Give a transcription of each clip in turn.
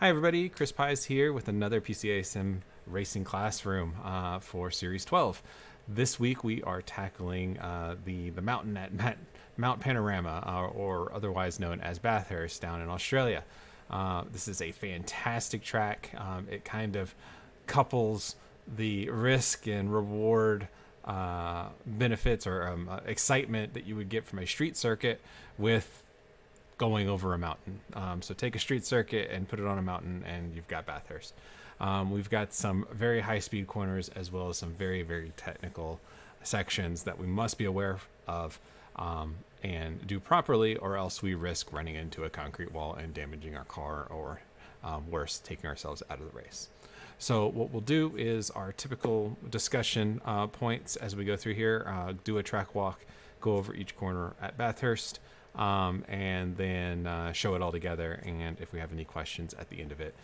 Hi, everybody. Chris Pies here with another PCA Sim Racing Classroom for Series 12. This week we are tackling the mountain at Mount Panorama, or otherwise known as Bathurst, down in Australia. This is a fantastic track. It kind of couples the risk and reward benefits or excitement that you would get from a street circuit with going over a mountain. So take a street circuit and put it on a mountain, and you've got Bathurst. We've got some very high-speed corners as well as some very, very technical sections that we must be aware of and do properly, or else we risk running into a concrete wall and damaging our car, or worse, taking ourselves out of the race. So what we'll do is our typical discussion points as we go through here, do a track walk, go over each corner at Bathurst, and then show it all together. And if we have any questions at the end of it,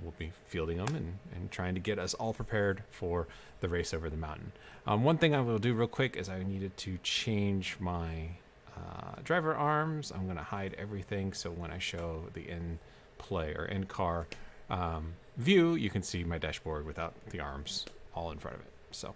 we'll be fielding them and trying to get us all prepared for the race over the mountain. One thing I will do real quick is I needed to change my driver arms. I'm going to hide everything, so when I show the in-play or in-car view, you can see my dashboard without the arms all in front of it. So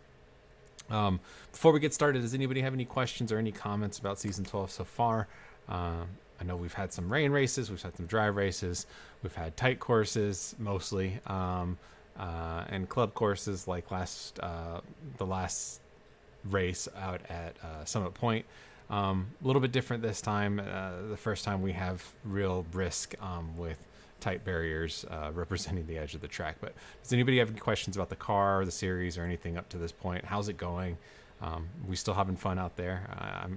before we get started, does anybody have any questions or any comments about season 12 so far? I know we've had some rain races, we've had some dry races, we've had tight courses mostly, and club courses like the last race out at Summit Point. A little bit different this time. The first time we have real risk with tight barriers representing the edge of the track. But does anybody have any questions about the car or the series or anything up to this point? How's it going? We still having fun out there?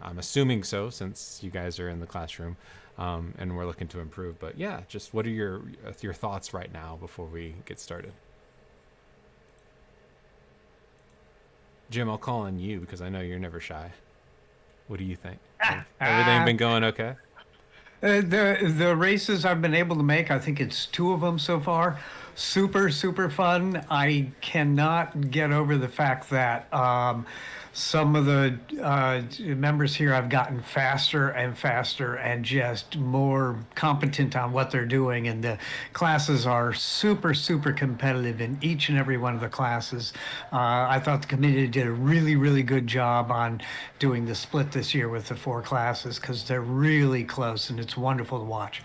I'm assuming so, since you guys are in the classroom and we're looking to improve. But yeah, just what are your thoughts right now before we get started? Jim, I'll call on you because I know you're never shy. What do you think? Everything been going okay? The races I've been able to make, I think it's two of them so far. Super fun. I cannot get over the fact that some of the members here have gotten faster and faster and just more competent on what they're doing. And the classes are super competitive in each and every one of the classes. I thought the committee did a really good job on doing the split this year with the four classes because they're really close and it's wonderful to watch.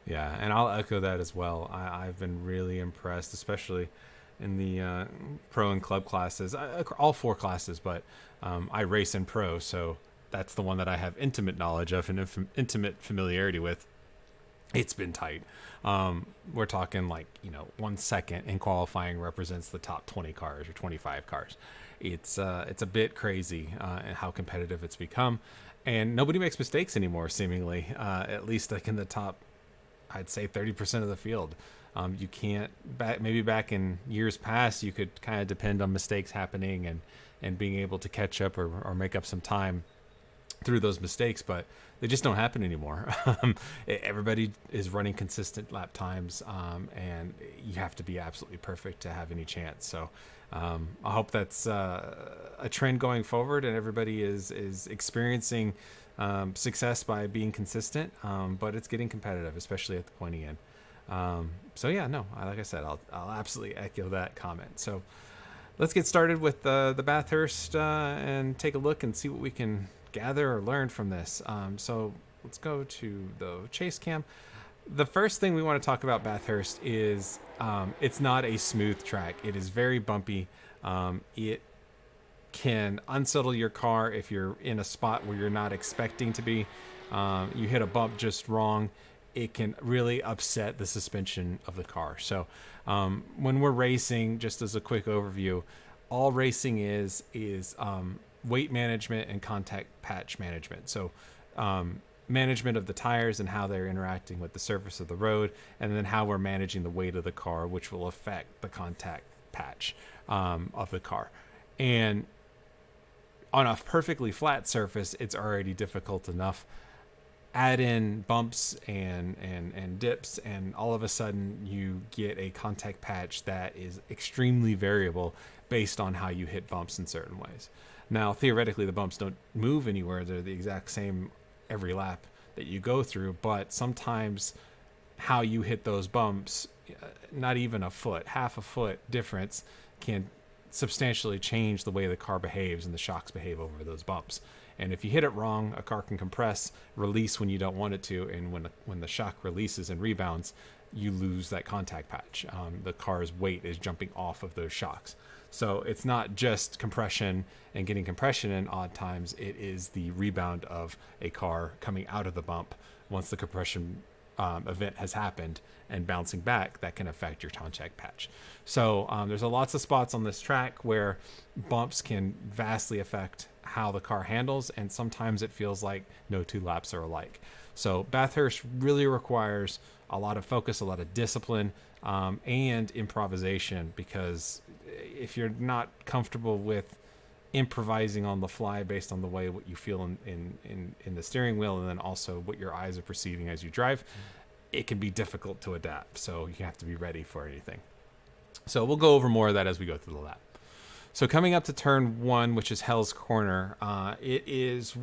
Yeah, and I'll echo that as well. I've been really impressed, especially in the pro and club classes, all four classes, but I race in pro, so that's the one that I have intimate knowledge of and intimate familiarity with. It's been tight. We're talking 1 second in qualifying represents the top 20 cars or 25 cars. It's a bit crazy and how competitive it's become, and nobody makes mistakes anymore, seemingly, at least like in the top, I'd say 30% of the field. You can't maybe back in years past, you could kind of depend on mistakes happening and being able to catch up or make up some time through those mistakes, but they just don't happen anymore. Everybody is running consistent lap times, and you have to be absolutely perfect to have any chance. So I hope that's a trend going forward, and everybody is experiencing success by being consistent, but it's getting competitive, especially at the pointy end. So yeah, no, like I said, I'll absolutely echo that comment. So let's get started with the Bathurst and take a look and see what we can gather or learn from this. So let's go to the chase cam. The first thing we want to talk about Bathurst is it's not a smooth track. It is very bumpy. It can unsettle your car if you're in a spot where you're not expecting to be. You hit a bump just wrong, it can really upset the suspension of the car. So when we're racing, just as a quick overview, all racing is weight management and contact patch management. So management of the tires and how they're interacting with the surface of the road, and then how we're managing the weight of the car, which will affect the contact patch of the car. And on a perfectly flat surface, it's already difficult enough. Add in bumps and dips, and all of a sudden you get a contact patch that is extremely variable based on how you hit bumps in certain ways. Now, theoretically, the bumps don't move anywhere. They're the exact same every lap that you go through, but sometimes how you hit those bumps not even a foot, half a foot difference can substantially change the way the car behaves and the shocks behave over those bumps. And if you hit it wrong, a car can compress, release when you don't want it to, and when the shock releases and rebounds, you lose that contact patch. The car's weight is jumping off of those shocks. So it's not just compression and getting compression in odd times. It is the rebound of a car coming out of the bump once the compression event has happened and bouncing back that can affect your contact patch. So there's lots of spots on this track where bumps can vastly affect how the car handles, and sometimes it feels like no two laps are alike. So Bathurst really requires a lot of focus, a lot of discipline, and improvisation, because if you're not comfortable with improvising on the fly based on the way what you feel in the steering wheel, and then also what your eyes are perceiving as you drive, it can be difficult to adapt. So you have to be ready for anything. So we'll go over more of that as we go through the lap. So coming up to turn 1, which is Hell's Corner, it's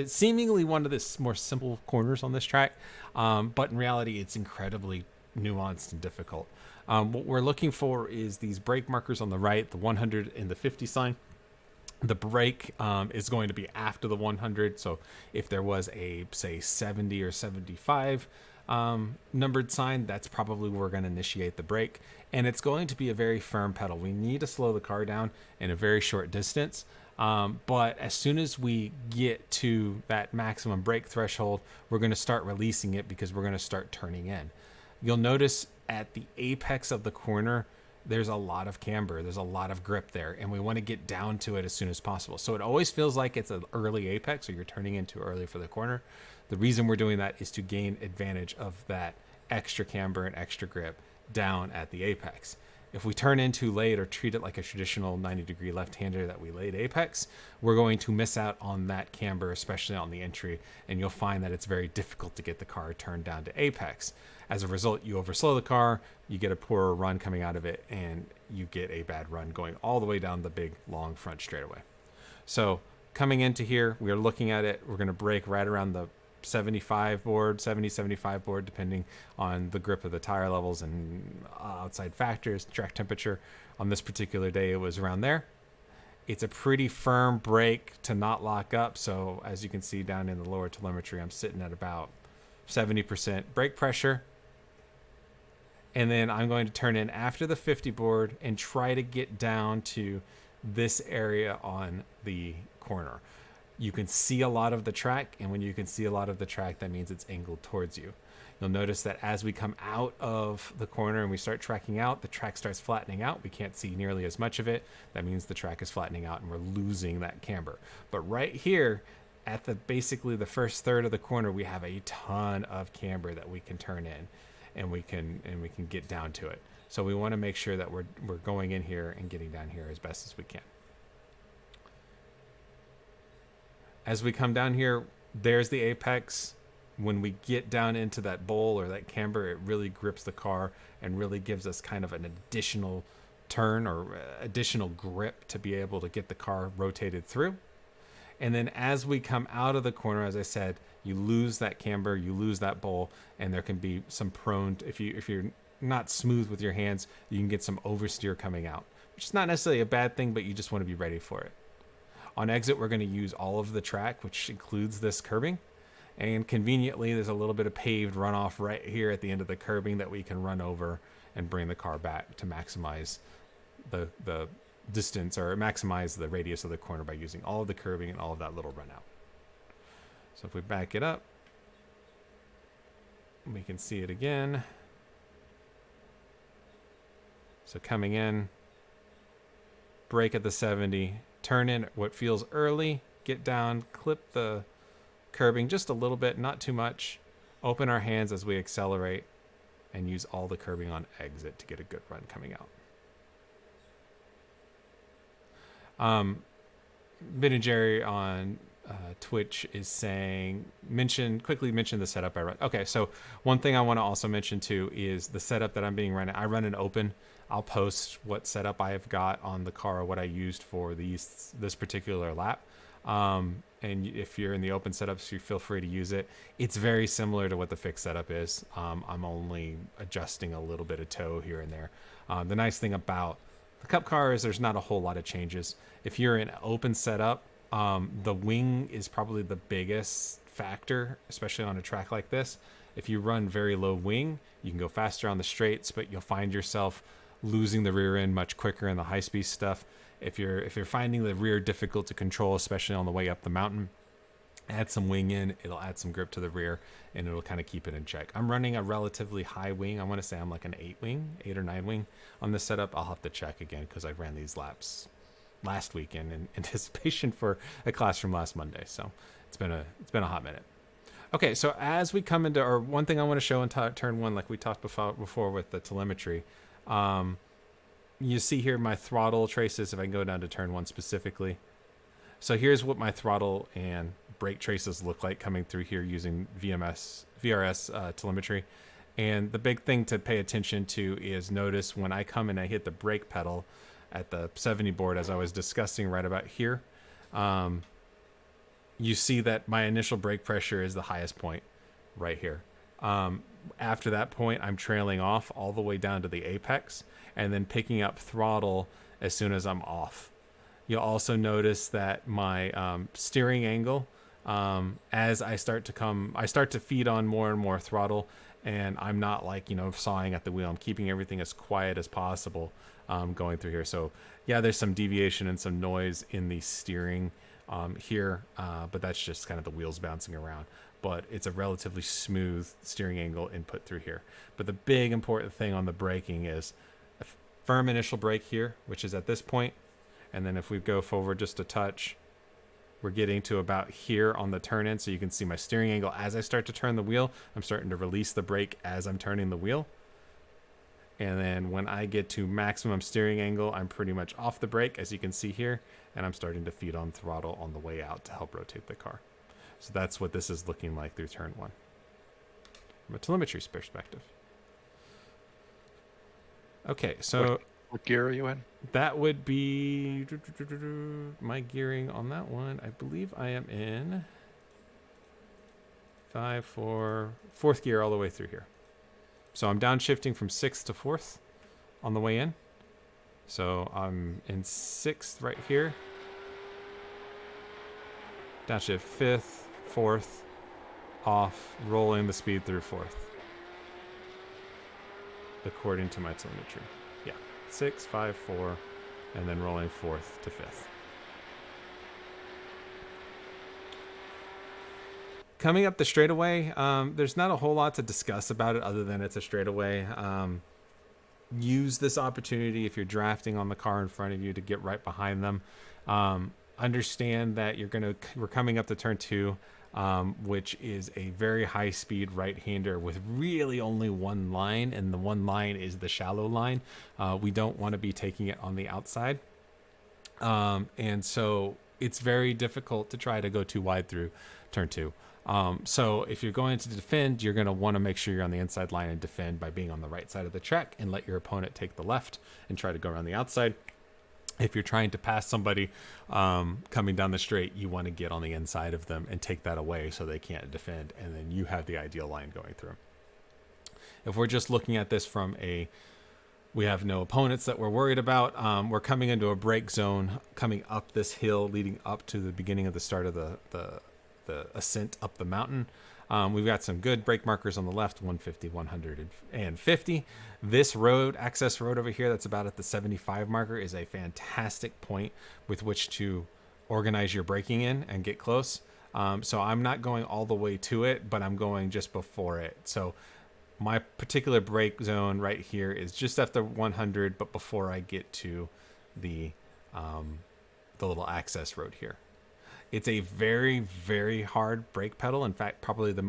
seemingly one of the more simple corners on this track, but in reality, it's incredibly nuanced and difficult. What we're looking for is these brake markers on the right, the 100 and the 50 sign. The brake is going to be after the 100. So if there was a, say, 70 or 75 numbered sign, that's probably where we're going to initiate the brake. And it's going to be a very firm pedal. We need to slow the car down in a very short distance. But as soon as we get to that maximum brake threshold, we're going to start releasing it because we're going to start turning in. You'll notice at the apex of the corner, there's a lot of camber, there's a lot of grip there, and we want to get down to it as soon as possible. So it always feels like it's an early apex, or you're turning in too early for the corner. The reason we're doing that is to gain advantage of that extra camber and extra grip down at the apex. If we turn in too late or treat it like a traditional 90-degree left-hander that we laid apex, we're going to miss out on that camber, especially on the entry, and you'll find that it's very difficult to get the car turned down to apex. As a result, you overslow the car, you get a poorer run coming out of it, and you get a bad run going all the way down the big, long front straightaway. So coming into here, we're looking at it. We're going to brake right around the 75 board, 70, 75 board, depending on the grip of the tire levels and outside factors, track temperature. On this particular day, it was around there. It's a pretty firm brake to not lock up. So as you can see down in the lower telemetry, I'm sitting at about 70% brake pressure. And then I'm going to turn in after the 50 board and try to get down to this area on the corner. You can see a lot of the track, and when you can see a lot of the track, that means it's angled towards you. You'll notice that as we come out of the corner and we start tracking out, the track starts flattening out. We can't see nearly as much of it. That means the track is flattening out and we're losing that camber. But right here at basically the first third of the corner, we have a ton of camber that we can turn in, and we can get down to it. So we want to make sure that we're going in here and getting down here as best as we can. As we come down here, there's the apex. When we get down into that bowl or that camber, it really grips the car and really gives us kind of an additional turn or additional grip to be able to get the car rotated through. And then as we come out of the corner, as I said, you lose that camber, you lose that bowl, and there can be some prone, if you're not smooth with your hands, you can get some oversteer coming out, which is not necessarily a bad thing, but you just want to be ready for it. On exit, we're going to use all of the track, which includes this curbing. And conveniently, there's a little bit of paved runoff right here at the end of the curbing that we can run over and bring the car back to maximize the distance, or maximize the radius of the corner by using all of the curbing and all of that little run out. So if we back it up, we can see it again. So coming in, brake at the 70, turn in what feels early, get down, clip the curbing just a little bit, not too much, open our hands as we accelerate, and use all the curbing on exit to get a good run coming out. Ben and Jerry on Twitch is saying, quickly mention the setup I run. Okay, so one thing I want to also mention too is the setup that I'm being run. I run an open. I'll post what setup I have got on the car, or what I used for this particular lap. And if you're in the open setups, you feel free to use it. It's very similar to what the fixed setup is. I'm only adjusting a little bit of toe here and there. The nice thing about the Cup car is there's not a whole lot of changes. If you're in open setup, the wing is probably the biggest factor, especially on a track like this. If you run very low wing, you can go faster on the straights, but you'll find yourself losing the rear end much quicker in the high speed stuff. If you're finding the rear difficult to control, especially on the way up the mountain, add some wing in. It'll add some grip to the rear, and it'll kind of keep it in check. I'm running a relatively high wing. I want to say I'm like an 8 or 9 wing on this setup. I'll have to check again because I ran these laps last weekend in anticipation for a class from last Monday. So it's been a hot minute. Okay, so as we come into, or one thing I want to show in turn one, like we talked before with the telemetry, you see here my throttle traces, if I can go down to turn one specifically. So here's what my throttle and brake traces look like coming through here using VRS telemetry. And the big thing to pay attention to is notice when I come and I hit the brake pedal at the 70 board, as I was discussing right about here, you see that my initial brake pressure is the highest point right here. After that point, I'm trailing off all the way down to the apex and then picking up throttle as soon as I'm off. You'll also notice that my steering angle, as I start to feed on more and more throttle, and I'm not like, sawing at the wheel. I'm keeping everything as quiet as possible going through here. So yeah, there's some deviation and some noise in the steering here, but that's just kind of the wheels bouncing around. But it's a relatively smooth steering angle input through here. But the big important thing on the braking is a firm initial brake here, which is at this point. And then if we go forward just a touch, we're getting to about here on the turn in. So you can see my steering angle as I start to turn the wheel. I'm starting to release the brake as I'm turning the wheel. And then when I get to maximum steering angle, I'm pretty much off the brake, as you can see here. And I'm starting to feed on throttle on the way out to help rotate the car. So that's what this is looking like through turn one from a telemetry perspective. Okay, so what gear are you in? that would be my gearing on that one. I believe I am in 4th gear all the way through here. So I'm downshifting from 6th to 4th on the way in. So I'm in 6th right here. Downshift 5th, 4th, off, rolling the speed through 4th. According to my telemetry. Yeah, 6, 5, 4, and then rolling 4th to 5th. Coming up the straightaway, there's not a whole lot to discuss about it other than it's a straightaway. Use this opportunity if you're drafting on the car in front of you to get right behind them. Understand that we're coming up to turn 2, which is a very high speed right-hander with really only one line, and the one line is the shallow line. We don't want to be taking it on the outside. And so it's very difficult to try to go too wide through turn 2. So if you're going to defend, you're going to want to make sure you're on the inside line and defend by being on the right side of the track and let your opponent take the left and try to go around the outside. If you're trying to pass somebody coming down the straight, you want to get on the inside of them and take that away so they can't defend, and then you have the ideal line going through. If we're just looking at this from we have no opponents that we're worried about, we're coming into a break zone, coming up this hill, leading up to the beginning of the start of the ascent up the mountain. We've got some good brake markers on the left, 150, 150. This road, access road over here, that's about at the 75 marker, is a fantastic point with which to organize your braking in and get close. So I'm not going all the way to it, but I'm going just before it. So my particular brake zone right here is just after 100, but before I get to the little access road here. It's a very, very hard brake pedal. In fact, probably the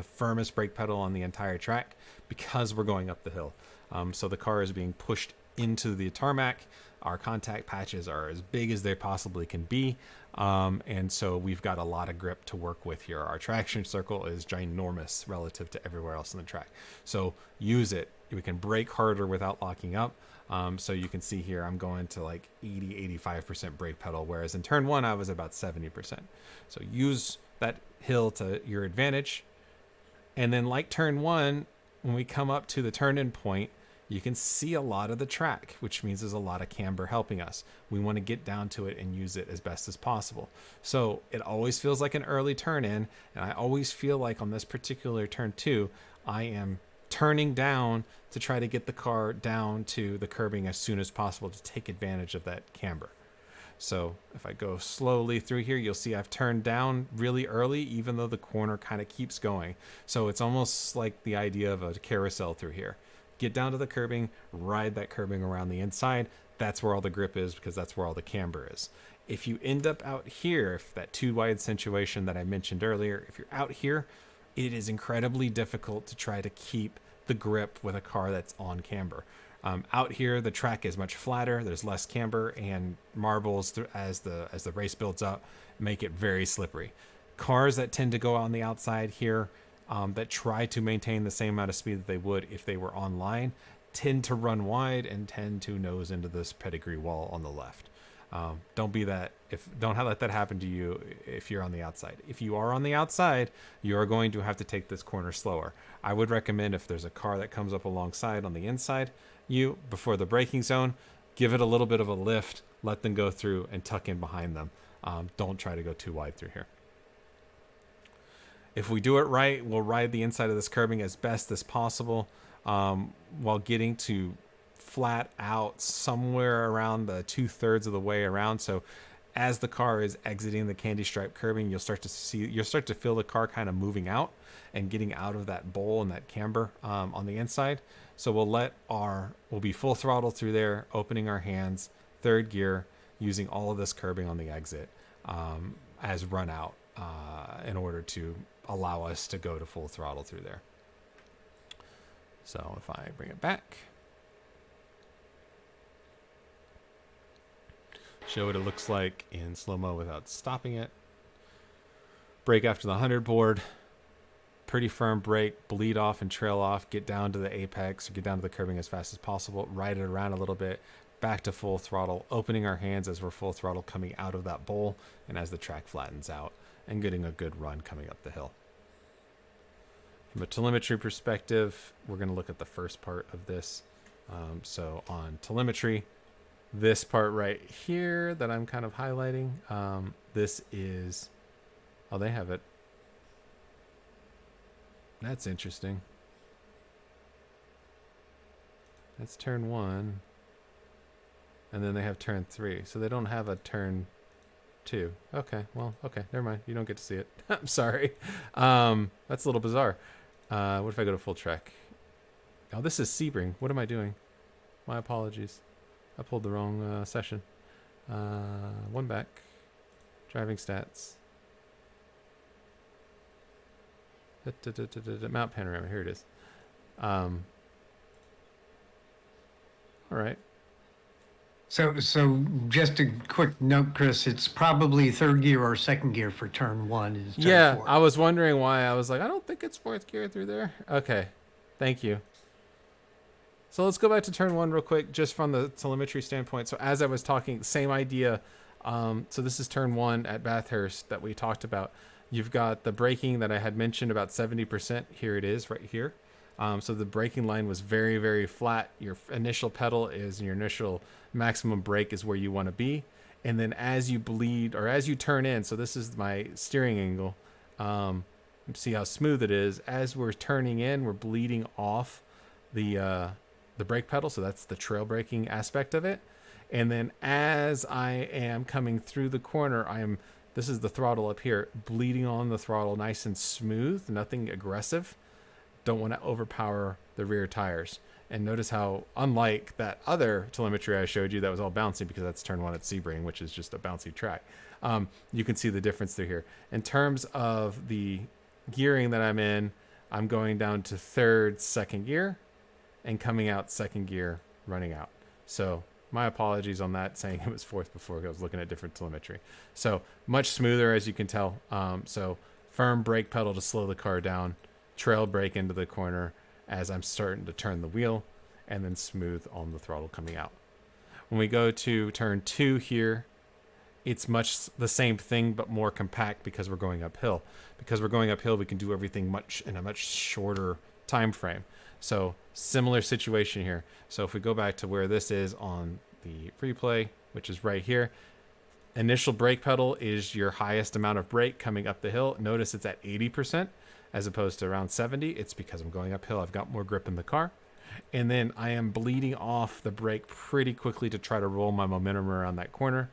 firmest brake pedal on the entire track because we're going up the hill. So the car is being pushed into the tarmac. Our contact patches are as big as they possibly can be. And so we've got a lot of grip to work with here. Our traction circle is ginormous relative to everywhere else in the track. So use it. we can brake harder without locking up. So you can see here, I'm going to like 85% brake pedal, whereas in turn one, I was about 70%. So use that hill to your advantage. And then like turn one, when we come up to the turn in point, you can see a lot of the track, which means there's a lot of camber helping us. We want to get down to it and use it as best as possible. So it always feels like an early turn in, and I always feel like on this particular turn two, I am turning down to try to get the car down to the curbing as soon as possible to take advantage of that camber. So if I go slowly through here, you'll see I've turned down really early, even though the corner kind of keeps going. So it's almost like the idea of a carousel through here. Get down to the curbing, ride that curbing around the inside. That's where all the grip is, because that's where all the camber is. If you end up out here, if that too wide situation that I mentioned earlier, if you're out here, it is incredibly difficult to try to keep the grip with a car that's on camber. Out here, the track is much flatter. There's less camber, and marbles as the race builds up make it very slippery. Cars that tend to go on the outside here, that try to maintain the same amount of speed that they would if they were online, tend to run wide and tend to nose into this pedigree wall on the left. Don't let that happen to you if you're on the outside. If you are on the outside, you are going to have to take this corner slower. I would recommend, if there's a car that comes up alongside on the inside, you, before the braking zone, give it a little bit of a lift, let them go through and tuck in behind them. Don't try to go too wide through here. If we do it right, we'll ride the inside of this curbing as best as possible, while getting to flat out somewhere around the 2/3 of the way around. So as the car is exiting the candy stripe curbing, you'll start to feel the car kind of moving out and getting out of that bowl and that camber on the inside. So we'll be full throttle through there, opening our hands, third gear, using all of this curbing on the exit as run out in order to allow us to go to full throttle through there. So if I bring it back, show what it looks like in slow-mo without stopping it. Brake after the 100 board. Pretty firm brake, bleed off and trail off, get down to the apex, or get down to the curbing as fast as possible, ride it around a little bit, back to full throttle, opening our hands as we're full throttle coming out of that bowl and as the track flattens out, and getting a good run coming up the hill. From a telemetry perspective, we're going to look at the first part of this. So on telemetry, this part right here that I'm kind of highlighting, this is, oh, they have it. That's interesting. That's turn one. And then they have turn three. So they don't have a turn two. Okay, well, okay, never mind. You don't get to see it. I'm sorry. That's a little bizarre. What if I go to full track? Oh, this is Sebring. What am I doing? My apologies. I pulled the wrong session. One back. Driving stats. Mount Panorama. Here it is. All right. So just a quick note, Chris, it's probably third gear or second gear for turn one. Is turn Yeah, four. I was wondering why. I was like, I don't think it's fourth gear through there. Okay. Thank you. So let's go back to turn one real quick, just from the telemetry standpoint. So as I was talking, same idea. So this is turn one at Bathurst that we talked about. You've got the braking that I had mentioned, about 70%. Here it is right here. So the braking line was very, very flat. Your initial pedal is your initial maximum brake is where you want to be. And then as you bleed or as you turn in, so this is my steering angle. See how smooth it is. As we're turning in, we're bleeding off the brake pedal. So that's the trail braking aspect of it. And then as I am coming through the corner, this is the throttle up here, bleeding on the throttle, nice and smooth, nothing aggressive. Don't want to overpower the rear tires. And notice how, unlike that other telemetry I showed you that was all bouncy, because that's turn one at Sebring, which is just a bouncy track, you can see the difference through here. In terms of the gearing that I'm in, I'm going down to third, second gear, and coming out second gear, running out. So my apologies on that, saying it was fourth before, I was looking at different telemetry. So much smoother, as you can tell. So firm brake pedal to slow the car down, trail brake into the corner, as I'm starting to turn the wheel, and then smooth on the throttle coming out. When we go to turn 2 here, it's much the same thing but more compact because we're going uphill. Because we're going uphill, we can do everything much in a much shorter time frame. So similar situation here. So if we go back to where this is on the replay, which is right here, initial brake pedal is your highest amount of brake coming up the hill. Notice it's at 80% as opposed to around 70. It's because I'm going uphill. I've got more grip in the car. And then I am bleeding off the brake pretty quickly to try to roll my momentum around that corner.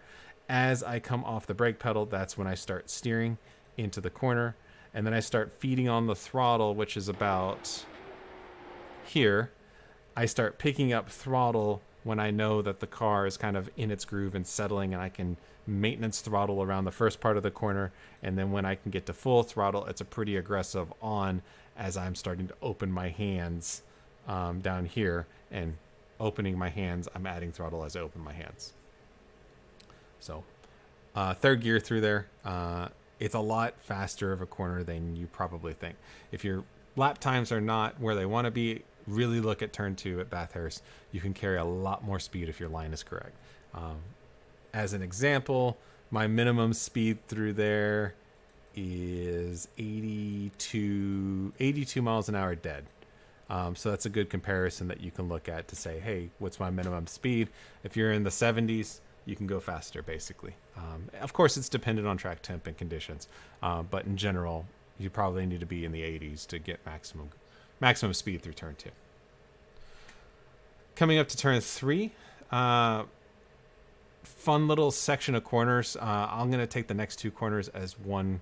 As I come off the brake pedal, that's when I start steering into the corner. And then I start feeding on the throttle, which is about here. I start picking up throttle when I know that the car is kind of in its groove and settling, and I can maintenance throttle around the first part of the corner. And then when I can get to full throttle, it's a pretty aggressive on as I'm starting to open my hands down here, and opening my hands, I'm adding throttle as I open my hands. So third gear through there, it's a lot faster of a corner than you probably think. If your lap times are not where they want to be, really look at turn 2 at Bathurst. You can carry a lot more speed if your line is correct. As an example, my minimum speed through there is 82 miles an hour dead. So that's a good comparison that you can look at to say, hey, what's my minimum speed? If you're in the 70s, you can go faster, basically. Of course, it's dependent on track temp and conditions, but in general, you probably need to be in the 80s to get maximum speed through turn 2. Coming up to turn 3, fun little section of corners. I'm going to take the next 2 corners as one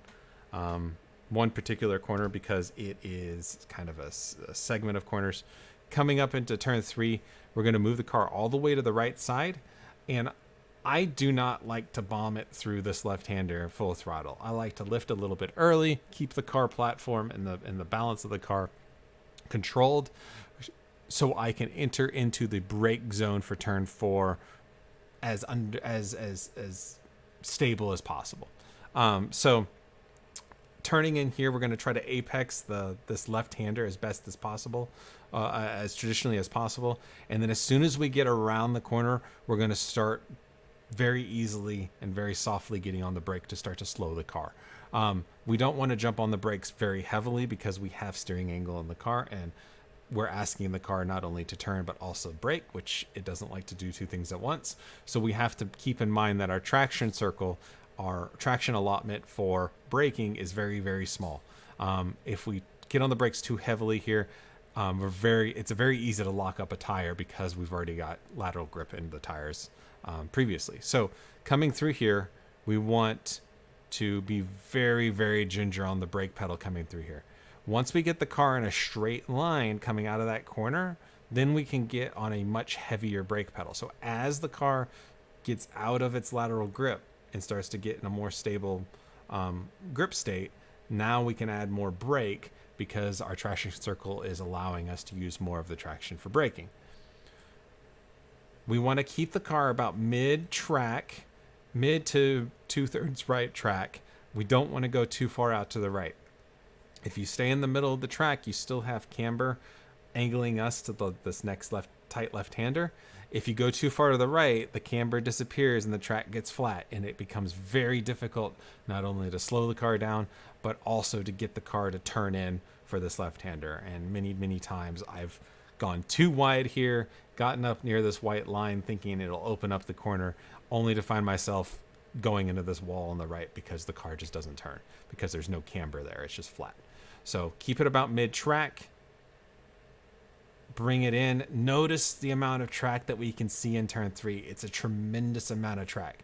particular corner because it is kind of a segment of corners. Coming up into turn 3, we're going to move the car all the way to the right side, and I do not like to bomb it through this left-hander full throttle. I like to lift a little bit early, keep the car platform and the balance of the car controlled, so I can enter into the brake zone for turn 4 as stable as possible. So turning in here, we're going to try to apex this left-hander as best as possible, as traditionally as possible. And then as soon as we get around the corner, we're going to start very easily and very softly getting on the brake to start to slow the car. We don't want to jump on the brakes very heavily because we have steering angle in the car, and we're asking the car not only to turn but also brake, which it doesn't like to do 2 things at once. So we have to keep in mind that our traction circle, our traction allotment for braking is very, very small. If we get on the brakes too heavily here, it's very easy to lock up a tire because we've already got lateral grip in the tires previously. So coming through here, we want to be very, very ginger on the brake pedal coming through here. Once we get the car in a straight line coming out of that corner, then we can get on a much heavier brake pedal. So as the car gets out of its lateral grip and starts to get in a more stable grip state, now we can add more brake because our traction circle is allowing us to use more of the traction for braking. We want to keep the car about mid-track, mid to 2/3 right track. We don't want to go too far out to the right. If you stay in the middle of the track, you still have camber angling us to this next tight left-hander. If you go too far to the right, the camber disappears and the track gets flat, and it becomes very difficult not only to slow the car down, but also to get the car to turn in for this left-hander. And many, many times I've gone too wide here, gotten up near this white line thinking it'll open up the corner, only to find myself going into this wall on the right because the car just doesn't turn, because there's no camber there. It's just flat. So keep it about mid-track. Bring it in. Notice the amount of track that we can see in turn 3. It's a tremendous amount of track.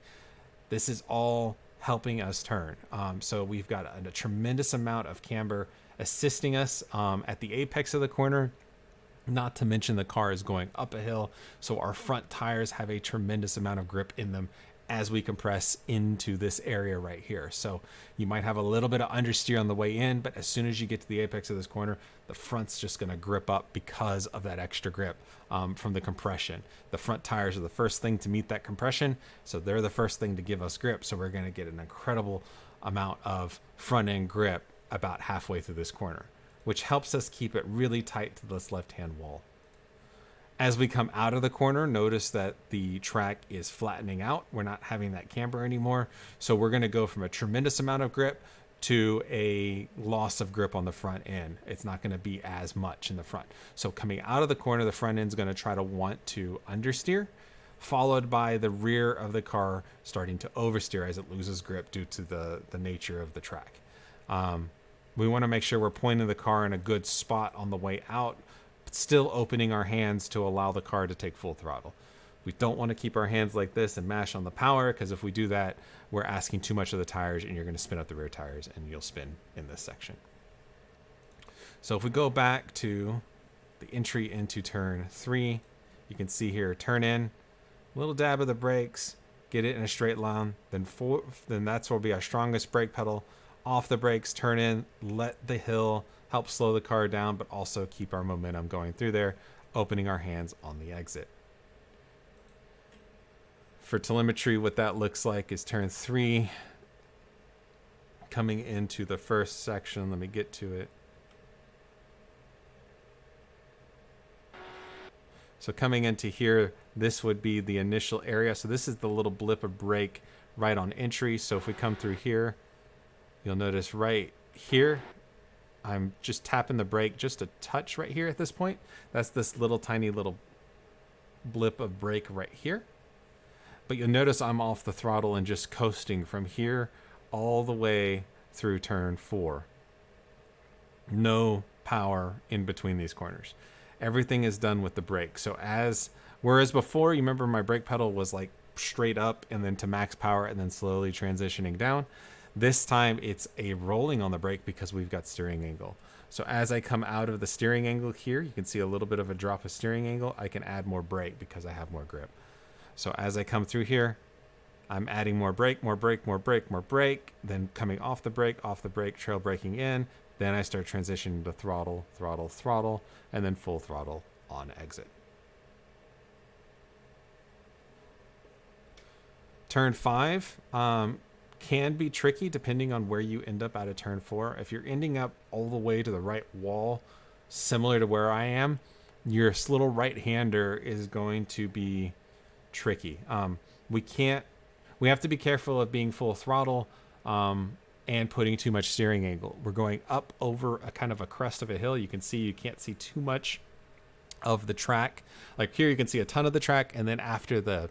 This is all helping us turn. So we've got a tremendous amount of camber assisting us at the apex of the corner. Not to mention the car is going up a hill, so our front tires have a tremendous amount of grip in them as we compress into this area right here. So you might have a little bit of understeer on the way in, but as soon as you get to the apex of this corner, the front's just going to grip up because of that extra grip from the compression. The front tires are the first thing to meet that compression, so they're the first thing to give us grip. So we're going to get an incredible amount of front end grip about halfway through this corner. which helps us keep it really tight to this left-hand wall. As we come out of the corner, notice that the track is flattening out. We're not having that camber anymore. So we're going to go from a tremendous amount of grip to a loss of grip on the front end. It's not going to be as much in the front. So coming out of the corner, the front end is going to try to want to understeer, followed by the rear of the car starting to oversteer as it loses grip due to the nature of the track. We want to make sure we're pointing the car in a good spot on the way out, but still opening our hands to allow the car to take full throttle. We don't want to keep our hands like this and mash on the power, because if we do that, we're asking too much of the tires and you're going to spin up the rear tires and you'll spin in this section. So if we go back to the entry into turn 3, you can see here, turn in, little dab of the brakes, get it in a straight line, then that's where will be our strongest brake pedal. Off the brakes, turn in, let the hill help slow the car down, but also keep our momentum going through there, opening our hands on the exit. For telemetry, what that looks like is turn 3, coming into the first section. Let me get to it. So coming into here, this would be the initial area. So this is the little blip of brake right on entry. So if we come through here, you'll notice right here, I'm just tapping the brake just a touch right here at this point. That's this little tiny little blip of brake right here. But you'll notice I'm off the throttle and just coasting from here all the way through turn 4. No power in between these corners. Everything is done with the brake. So whereas before, you remember my brake pedal was like straight up and then to max power and then slowly transitioning down. This time it's a rolling on the brake because we've got steering angle. So as I come out of the steering angle here, you can see a little bit of a drop of steering angle. I can add more brake because I have more grip. So as I come through here, I'm adding more brake, more brake, more brake, more brake, then coming off the brake, trail braking in. Then I start transitioning to throttle, throttle, throttle, and then full throttle on exit. Turn 5 can be tricky depending on where you end up out of turn 4. If you're ending up all the way to the right wall, similar to where I am, your little right-hander is going to be tricky. We have to be careful of being full throttle and putting too much steering angle. We're going up over a kind of a crest of a hill. You can see, you can't see too much of the track. Like here, you can see a ton of the track, and then after the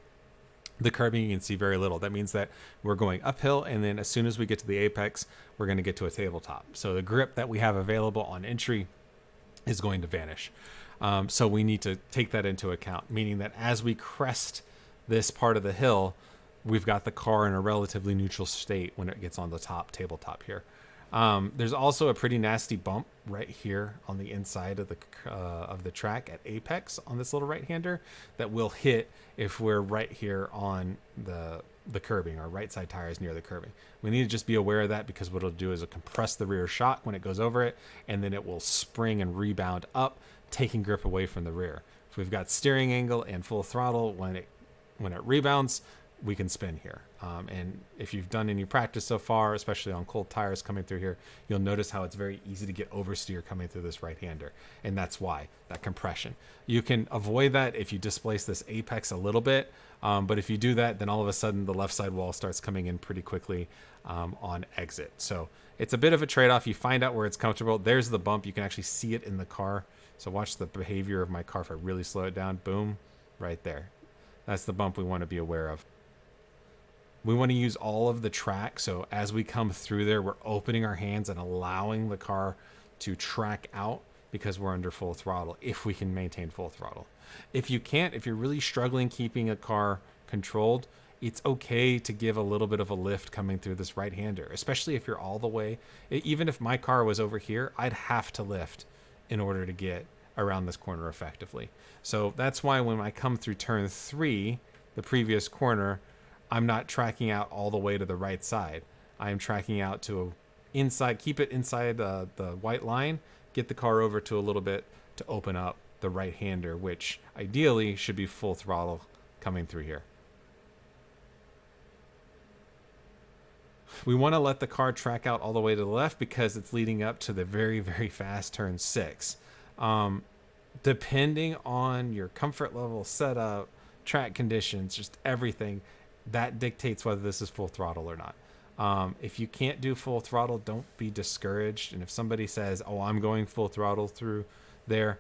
curbing, you can see very little. That means that we're going uphill, and then as soon as we get to the apex, we're going to get to a tabletop. So the grip that we have available on entry is going to vanish. So we need to take that into account, meaning that as we crest this part of the hill, we've got the car in a relatively neutral state when it gets on the tabletop here. There's also a pretty nasty bump right here on the inside of the track at apex on this little right-hander that will hit if we're right here on the curbing. Our right side tire is near the curbing. We need to just be aware of that, because what it'll do is it'll compress the rear shock when it goes over it, and then it will spring and rebound up, taking grip away from the rear. If we've got steering angle and full throttle, when it rebounds, we can spin here. And if you've done any practice so far, especially on cold tires coming through here, you'll notice how it's very easy to get oversteer coming through this right-hander. And that's why, that compression. You can avoid that if you displace this apex a little bit. But if you do that, then all of a sudden the left side wall starts coming in pretty quickly on exit. So it's a bit of a trade-off. You find out where it's comfortable. There's the bump. You can actually see it in the car. So watch the behavior of my car. If I really slow it down, boom, right there. That's the bump we want to be aware of. We want to use all of the track. So as we come through there, we're opening our hands and allowing the car to track out, because we're under full throttle, if we can maintain full throttle. If you can't, if you're really struggling keeping a car controlled, it's okay to give a little bit of a lift coming through this right-hander, especially if you're all the way. Even if my car was over here, I'd have to lift in order to get around this corner effectively. So that's why when I come through turn 3, the previous corner, I'm not tracking out all the way to the right side. I'm tracking out to inside, keep it inside the white line, get the car over to a little bit to open up the right-hander, which ideally should be full throttle coming through here. We want to let the car track out all the way to the left because it's leading up to the very, very fast turn 6. Depending on your comfort level, setup, track conditions, just everything, that dictates whether this is full throttle or not. If you can't do full throttle, don't be discouraged. And if somebody says, oh, I'm going full throttle through there,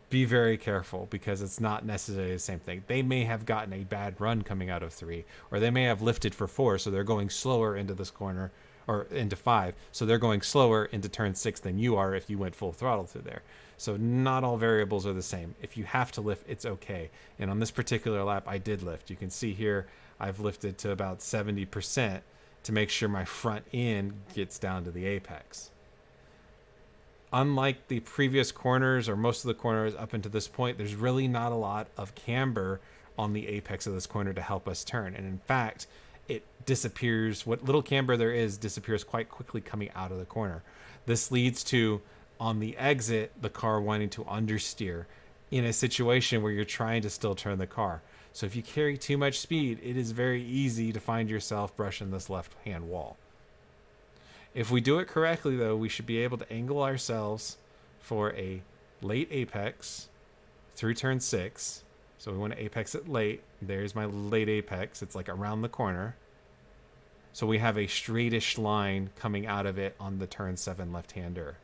be very careful, because it's not necessarily the same thing. They may have gotten a bad run coming out of 3, or they may have lifted for 4, so they're going slower into this corner, or into 5, so they're going slower into turn 6 than you are if you went full throttle through there. So not all variables are the same. If you have to lift, it's okay. And on this particular lap, I did lift. You can see here I've lifted to about 70% to make sure my front end gets down to the apex. Unlike the previous corners, or most of the corners up until this point, there's really not a lot of camber on the apex of this corner to help us turn. And in fact, it disappears. What little camber there is disappears quite quickly coming out of the corner. This leads to, on the exit, the car wanting to understeer in a situation where you're trying to still turn the car. So if you carry too much speed, it is very easy to find yourself brushing this left-hand wall. If we do it correctly, though, we should be able to angle ourselves for a late apex through turn 6. So we want to apex it late. There's my late apex. It's like around the corner. So we have a straightish line coming out of it on the turn 7 left-hander.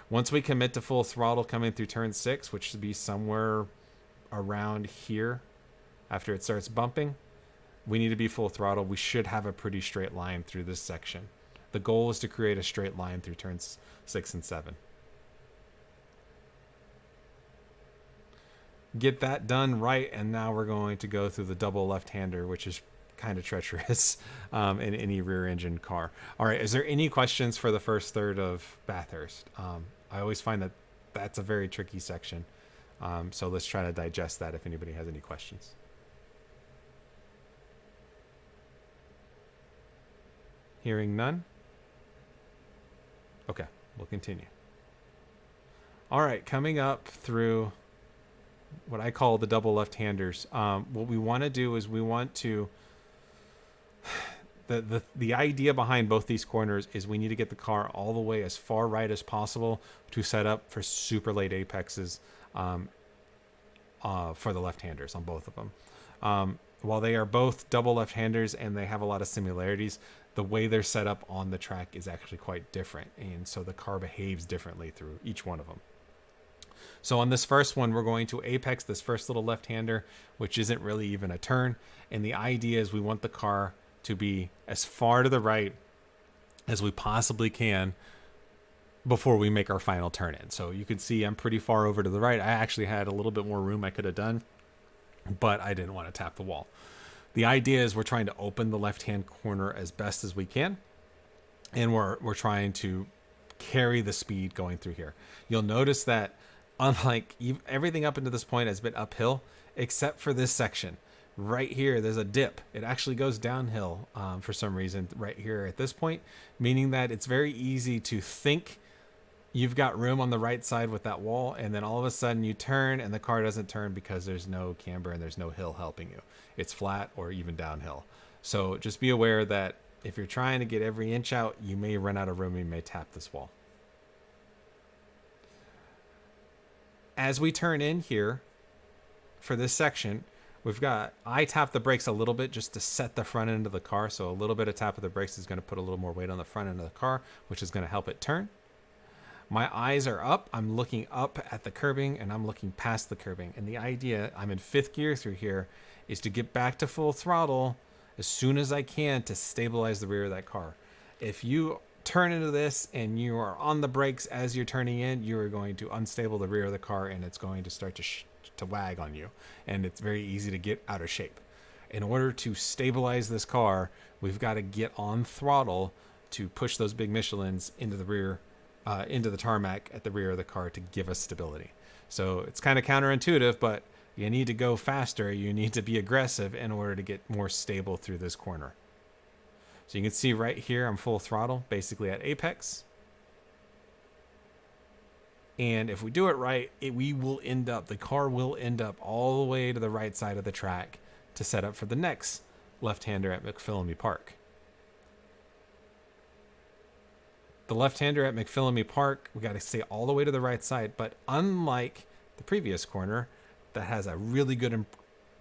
Once we commit to full throttle coming through turn 6, which should be somewhere around here after it starts bumping, we need to be full throttle. We should have a pretty straight line through this section. The goal is to create a straight line through turns 6 and 7. Get that done right, and now we're going to go through the double left-hander, which is kind of treacherous in any rear-engine car. All right, is there any questions for the first third of Bathurst? I always find that that's a very tricky section, so let's try to digest that if anybody has any questions. Hearing none? Okay, we'll continue. All right, coming up through what I call the double left-handers. What we want to do is we want to... The idea behind both these corners is we need to get the car all the way as far right as possible to set up for super late apexes for the left-handers on both of them. While they are both double left-handers and they have a lot of similarities, the way they're set up on the track is actually quite different. And so the car behaves differently through each one of them. So on this first one, we're going to apex this first little left-hander, which isn't really even a turn. And the idea is we want the car to be as far to the right as we possibly can before we make our final turn in. So you can see I'm pretty far over to the right. I actually had a little bit more room I could have done, but I didn't want to tap the wall. The idea is we're trying to open the left-hand corner as best as we can, and we're trying to carry the speed going through here. You'll notice that unlike everything up until this point has been uphill, except for this section. Right here, there's a dip. It actually goes downhill for some reason right here at this point, meaning that it's very easy to think you've got room on the right side with that wall, and then all of a sudden you turn and the car doesn't turn because there's no camber and there's no hill helping you. It's flat or even downhill. So just be aware that if you're trying to get every inch out, you may run out of room. You may tap this wall. As we turn in here for this section, I tap the brakes a little bit just to set the front end of the car. So a little bit of tap of the brakes is going to put a little more weight on the front end of the car, which is going to help it turn. My eyes are up. I'm looking up at the curbing and I'm looking past the curbing. And the idea, I'm in 5th gear through here, is to get back to full throttle as soon as I can to stabilize the rear of that car. If you turn into this and you are on the brakes as you're turning in, you are going to unstable the rear of the car and it's going to start to wag on you. And it's very easy to get out of shape. In order to stabilize this car, we've got to get on throttle to push those big Michelins into the rear, into the tarmac at the rear of the car to give us stability. So it's kind of counterintuitive, but you need to go faster. You need to be aggressive in order to get more stable through this corner. So you can see right here, I'm full throttle, basically at apex. And if we do it right, the car will end up all the way to the right side of the track to set up for the next left-hander at McPhillamy Park. the left-hander at McPhillamy Park, we got to stay all the way to the right side. But unlike the previous corner that has a really good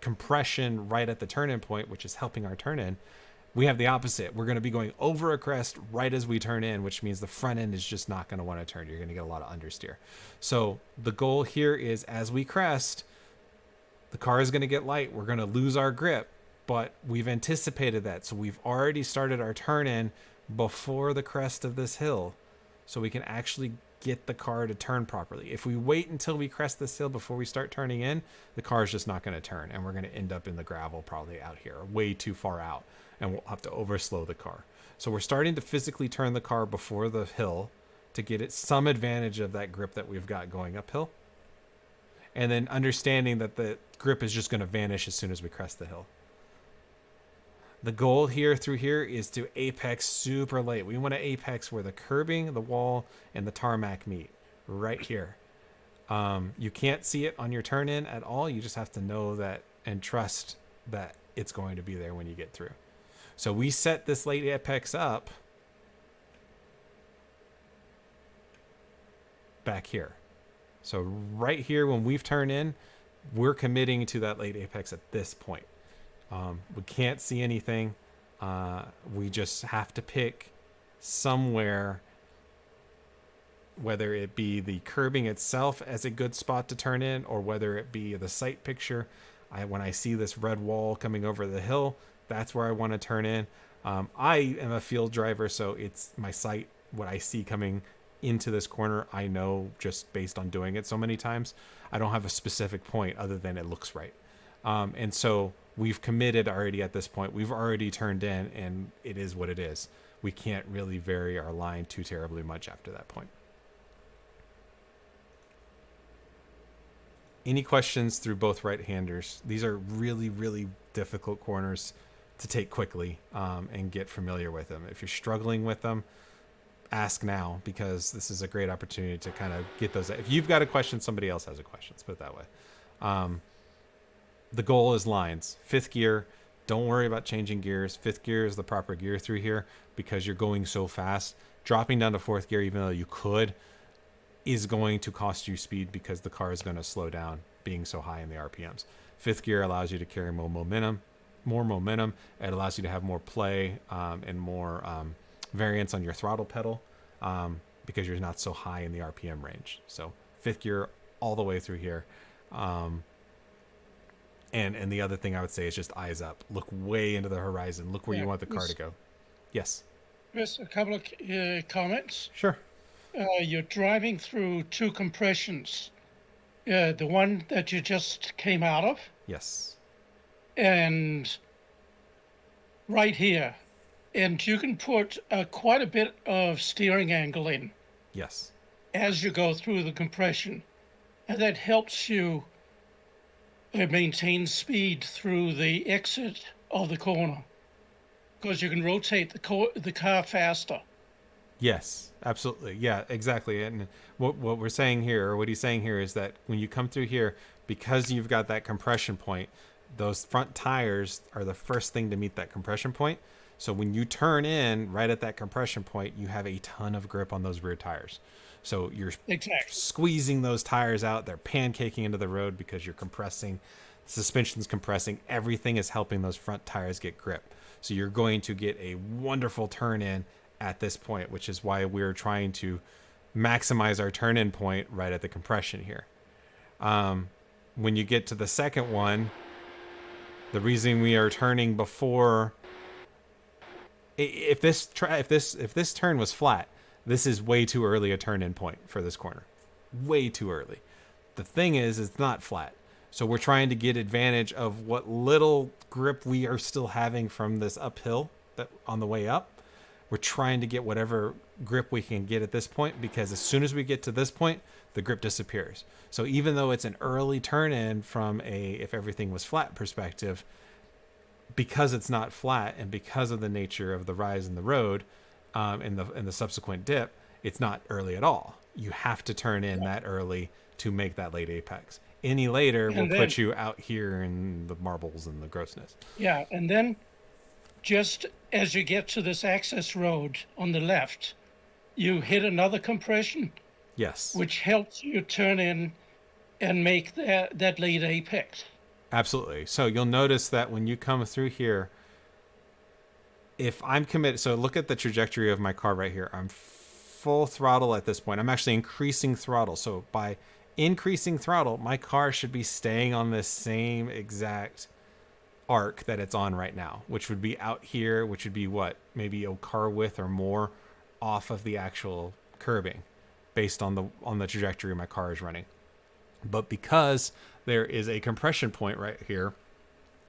compression right at the turn-in point, which is helping our turn-in, we have the opposite. We're going to be going over a crest right as we turn in, which means the front end is just not going to want to turn. You're going to get a lot of understeer. So the goal here is as we crest, the car is going to get light. We're going to lose our grip, but we've anticipated that. So we've already started our turn in before the crest of this hill, so we can actually get the car to turn properly. If we wait until we crest this hill before we start turning in, the car is just not going to turn, and we're going to end up in the gravel probably out here, way too far out, and we'll have to overslow the car. So we're starting to physically turn the car before the hill to get it some advantage of that grip that we've got going uphill, and then understanding that the grip is just going to vanish as soon as we crest the hill. The goal here through here is to apex super late. We want to apex where the curbing, the wall, and the tarmac meet, right here. You can't see it on your turn in at all. You just have to know that and trust that it's going to be there when you get through. So we set this late apex up back here. So right here when we've turned in, we're committing to that late apex at this point. We can't see anything. We just have to pick somewhere, whether it be the curbing itself as a good spot to turn in, or whether it be the sight picture. When I see this red wall coming over the hill, that's where I want to turn in. I am a field driver, so it's my sight, what I see coming into this corner, I know just based on doing it so many times. I don't have a specific point other than it looks right. And so we've committed already at this point. We've already turned in, and it is what it is. We can't really vary our line too terribly much after that point. Any questions through both right-handers? These are really, really difficult corners to take quickly and get familiar with them. If you're struggling with them, ask now, because this is a great opportunity to kind of get those. If you've got a question, somebody else has a question. Let's put it that way. The goal is lines. Fifth gear, don't worry about changing gears. Fifth gear is the proper gear through here because you're going so fast. Dropping down to fourth gear, even though you could, is going to cost you speed because the car is going to slow down being so high in the RPMs. Fifth gear allows you to carry more momentum. It allows you to have more play and more variance on your throttle pedal because you're not so high in the RPM range. So fifth gear all the way through here. And the other thing I would say is just eyes up. Look way into the horizon. Look where you want the car to go. Yes. Chris, a couple of comments. Sure. You're driving through two compressions. The one that you just came out of, Yes. and right here. And you can put quite a bit of steering angle in Yes. as you go through the compression. And that helps you maintain speed through the exit of the corner because you can rotate the car faster. Yes, absolutely. Yeah, exactly. And what we're saying here, or what he's saying here, is that when you come through here, because you've got that compression point, those front tires are the first thing to meet that compression point. So when you turn in right at that compression point, you have a ton of grip on those rear tires. So you're squeezing those tires out. They're pancaking into the road because you're compressing. The suspension's compressing. Everything is helping those front tires get grip. So you're going to get a wonderful turn in at this point, which is why we're trying to maximize our turn in point right at the compression here. When you get to the second one, the reason we are turning before, if this turn was flat, this is way too early a turn in point for this corner. Way too early. The thing is, it's not flat. So we're trying to get advantage of what little grip we are still having from this uphill that on the way up. We're trying to get whatever grip we can get at this point, because as soon as we get to this point, the grip disappears. So even though it's an early turn in from a if everything was flat perspective, because it's not flat and because of the nature of the rise in the road, in the subsequent dip, it's not early at all. You have to turn in that early to make that late apex. Any later will put you out here in the marbles and the grossness. Yeah, and then just as you get to this access road on the left, you hit another compression, Yes. which helps you turn in and make that lead apex. Absolutely. So you'll notice that when you come through here, if I'm committed, so look at the trajectory of my car right here. I'm full throttle at this point. I'm actually increasing throttle. So by increasing throttle, my car should be staying on this same exact arc that it's on right now, which would be out here, which would be what, maybe a car width or more off of the actual curbing based on the trajectory my car is running. But because there is a compression point right here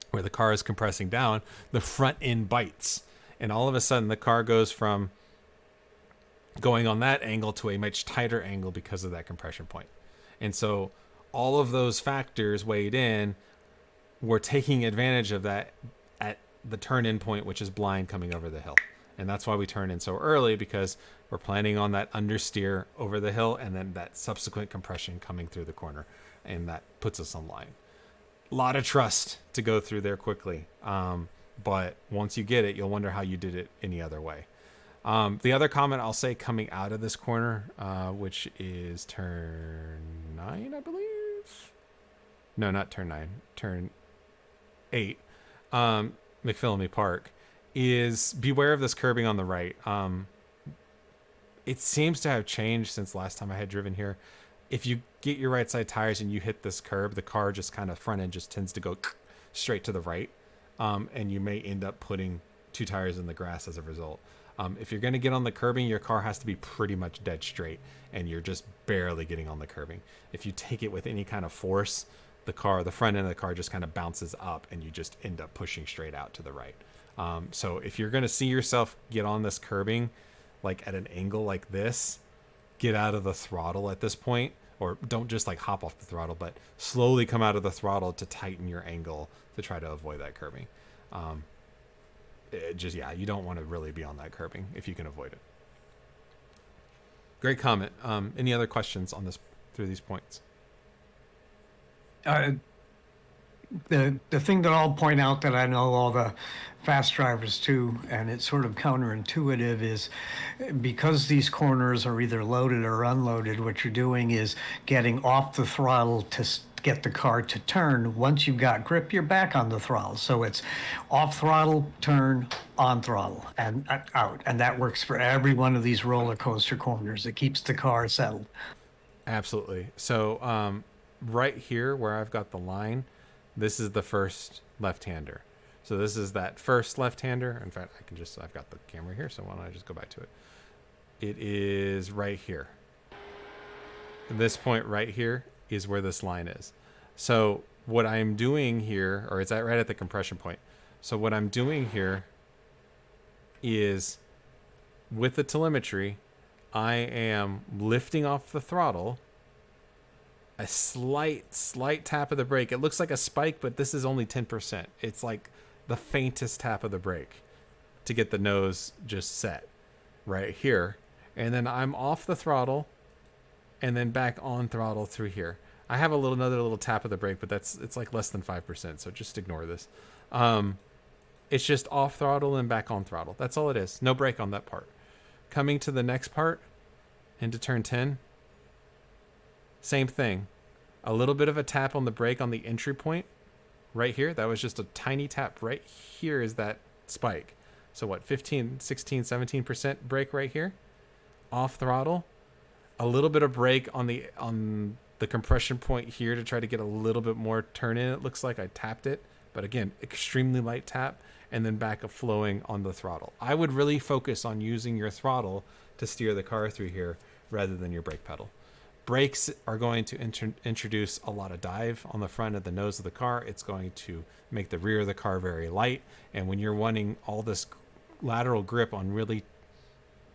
where the car is compressing down, the front end bites. And all of a sudden the car goes from going on that angle to a much tighter angle because of that compression point. And so all of those factors weighed in, we're taking advantage of that at the turn in point, which is blind coming over the hill. And that's why we turn in so early, because we're planning on that understeer over the hill and then that subsequent compression coming through the corner. And that puts us on line. A lot of trust to go through there quickly. But once you get it, you'll wonder how you did it any other way. The other comment I'll say coming out of this corner, which is turn 9, I believe. No, not turn 9. Turn 8. McPhillamy Park, is beware of this curbing on the right. It seems to have changed since last time I had driven here. If you get your right side tires and you hit this curb, the car just kind of front end just tends to go straight to the right. And you may end up putting 2 tires in the grass as a result. If you're going to get on the curbing, your car has to be pretty much dead straight, and you're just barely getting on the curbing. If you take it with any kind of force, the front end of the car just kind of bounces up, and you just end up pushing straight out to the right. So if you're going to see yourself get on this curbing, like at an angle like this, get out of the throttle at this point, or don't just like hop off the throttle, but slowly come out of the throttle to tighten your angle to try to avoid that curbing. You don't want to really be on that curbing if you can avoid it. Great comment. Any other questions on this through these points? The thing that I'll point out that I know all the fast drivers too, and it's sort of counterintuitive, is because these corners are either loaded or unloaded, what you're doing is getting off the throttle to get the car to turn. Once you've got grip, you're back on the throttle. So it's off throttle, turn, on throttle, and out. And that works for every one of these roller coaster corners. It keeps the car settled. Absolutely. So right here where I've got the line, this is the first left-hander. So this is that first left-hander. In fact, I've got the camera here, so why don't I just go back to it? It is right here. This point right here is where this line is. So what I'm doing here, or it's right at the compression point. So what I'm doing here is with the telemetry, I am lifting off the throttle, a slight tap of the brake. It looks like a spike, but this is only 10%. It's like the faintest tap of the brake to get the nose just set right here. And then I'm off the throttle and then back on throttle through here. I have another little tap of the brake, but it's like less than 5%. So just ignore this. It's just off throttle and back on throttle. That's all it is. No brake on that part. Coming to the next part into turn 10. Same thing. A little bit of a tap on the brake on the entry point right here. That was just a tiny tap. Right here is that spike. So what, 15, 16, 17% brake right here? Off throttle. A little bit of brake on the compression point here to try to get a little bit more turn in. It looks like I tapped it. But again, extremely light tap, and then back of flowing on the throttle. I would really focus on using your throttle to steer the car through here rather than your brake pedal. Brakes are going to introduce a lot of dive on the front of the nose of the car. It's going to make the rear of the car very light. And when you're wanting all this lateral grip on really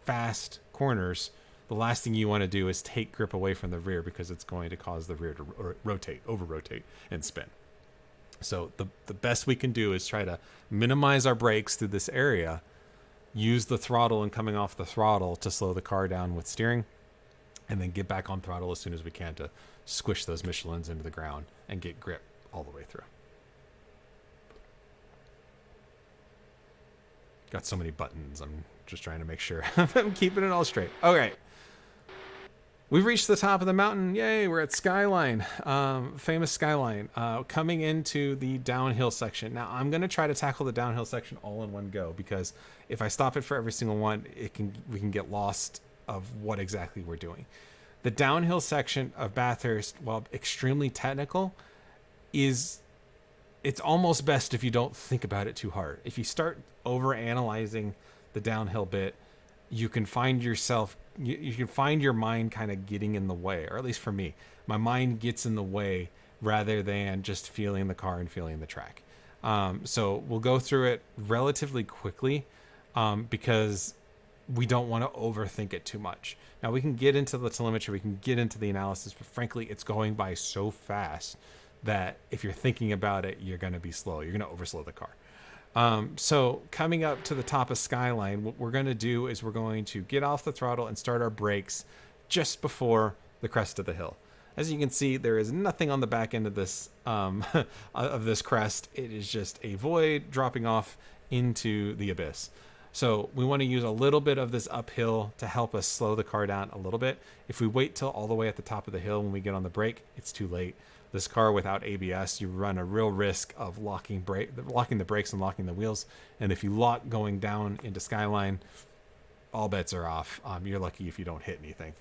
fast corners, the last thing you want to do is take grip away from the rear, because it's going to cause the rear to over-rotate, and spin. So the best we can do is try to minimize our brakes through this area, use the throttle and coming off the throttle to slow the car down with steering, and then get back on throttle as soon as we can to squish those Michelins into the ground and get grip all the way through. Got so many buttons. I'm just trying to make sure I'm keeping it all straight. Okay. We've reached the top of the mountain. Yay, we're at Skyline, famous Skyline, coming into the downhill section. Now, I'm going to try to tackle the downhill section all in one go, because if I stop it for every single one, we can get lost of what exactly we're doing. The downhill section of Bathurst, while extremely technical, it's almost best if you don't think about it too hard. If you start over analyzing the downhill bit, you can find yourself, you can find your mind kind of getting in the way, or at least for me, my mind gets in the way rather than just feeling the car and feeling the track. So we'll go through it relatively quickly, because we don't want to overthink it too much. Now, we can get into the telemetry, we can get into the analysis, but frankly, it's going by so fast that if you're thinking about it, you're going to be slow. You're going to overslow the car. So coming up to the top of Skyline, what we're going to do is we're going to get off the throttle and start our brakes just before the crest of the hill. As you can see, there is nothing on the back end of this of this crest. It is just a void dropping off into the abyss. So we want to use a little bit of this uphill to help us slow the car down a little bit. If we wait till all the way at the top of the hill when we get on the brake, it's too late. This car without ABS, you run a real risk of locking the brakes and locking the wheels. And if you lock going down into Skyline, all bets are off. You're lucky if you don't hit anything.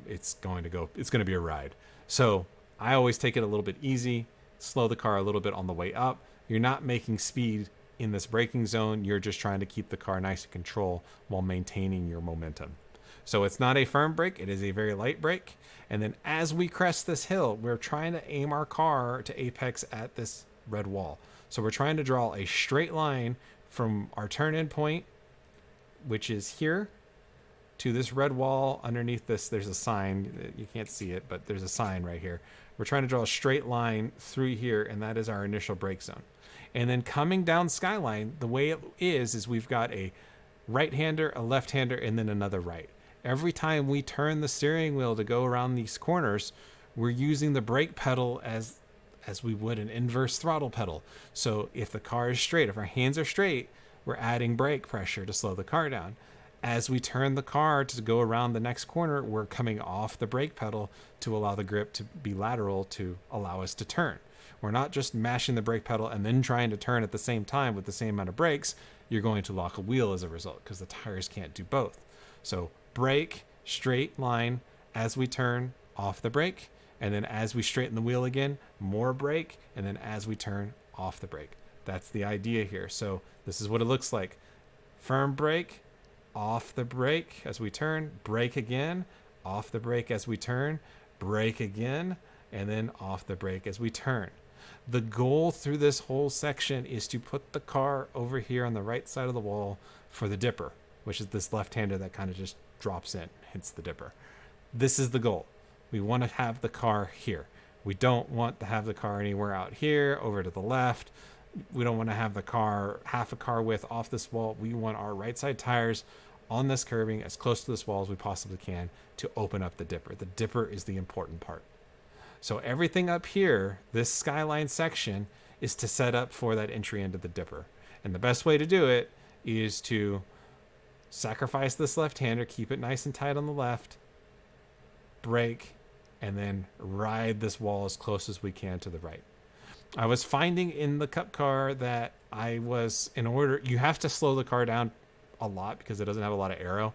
It's going to be a ride. So I always take it a little bit easy, slow the car a little bit on the way up. You're not making speed in this braking zone. You're just trying to keep the car nice in control while maintaining your momentum. So it's not a firm brake, it is a very light brake. And then as we crest this hill, we're trying to aim our car to apex at this red wall. So we're trying to draw a straight line from our turn-in point, which is here, to this red wall. Underneath this, there's a sign. You can't see it, but there's a sign right here. We're trying to draw a straight line through here, and that is our initial brake zone. And then coming down Skyline, the way it is we've got a right-hander, a left-hander, and then another right. Every time we turn the steering wheel to go around these corners, we're using the brake pedal as we would an inverse throttle pedal. So if the car is straight, if our hands are straight, we're adding brake pressure to slow the car down. As we turn the car to go around the next corner, we're coming off the brake pedal to allow the grip to be lateral to allow us to turn. We're not just mashing the brake pedal and then trying to turn at the same time with the same amount of brakes. You're going to lock a wheel as a result because the tires can't do both. So brake, straight line as we turn, off the brake, and then as we straighten the wheel again, more brake, and then as we turn, off the brake. That's the idea here. So this is what it looks like. Firm brake, off the brake as we turn, brake again, off the brake as we turn, brake again, and then off the brake as we turn. The goal through this whole section is to put the car over here on the right side of the wall for the dipper, which is this left-hander that kind of just drops in, hits the dipper. This is the goal. We want to have the car here. We don't want to have the car anywhere out here, over to the left. We don't want to have the car half a car width off this wall. We want our right side tires on this curbing as close to this wall as we possibly can to open up the dipper. The dipper is the important part. So everything up here, this Skyline section, is to set up for that entry into the dipper. And the best way to do it is to sacrifice this left-hander, keep it nice and tight on the left, brake, and then ride this wall as close as we can to the right. I was finding in the Cup car that you have to slow the car down a lot because it doesn't have a lot of aero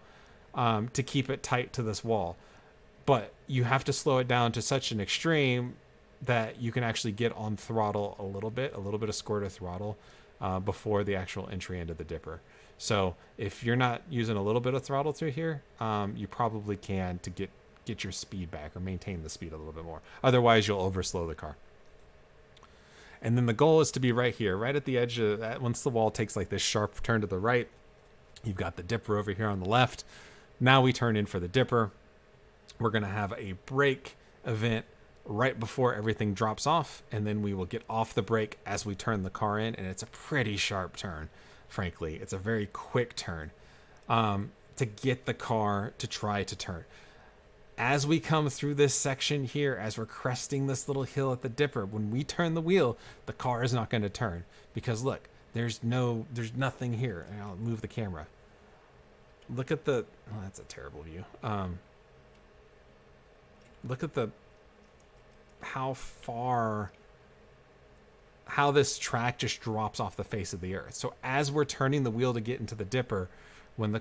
to keep it tight to this wall. But you have to slow it down to such an extreme that you can actually get on throttle a little bit of squirter throttle before the actual entry into the dipper. So if you're not using a little bit of throttle through here, you probably can to get your speed back or maintain the speed a little bit more. Otherwise, you'll overslow the car. And then the goal is to be right here, right at the edge of that. Once the wall takes like this sharp turn to the right, you've got the dipper over here on the left. Now we turn in for the dipper. We're going to have a brake event right before everything drops off, and then we will get off the brake as we turn the car in, and it's a pretty sharp turn, frankly. It's a very quick turn to get the car to try to turn. As we come through this section here, as we're cresting this little hill at the dipper, when we turn the wheel, the car is not going to turn because look, There's nothing here. And I'll move the camera. Look at the, oh, that's a terrible view. Look at how this track just drops off the face of the earth. So as we're turning the wheel to get into the dipper, we're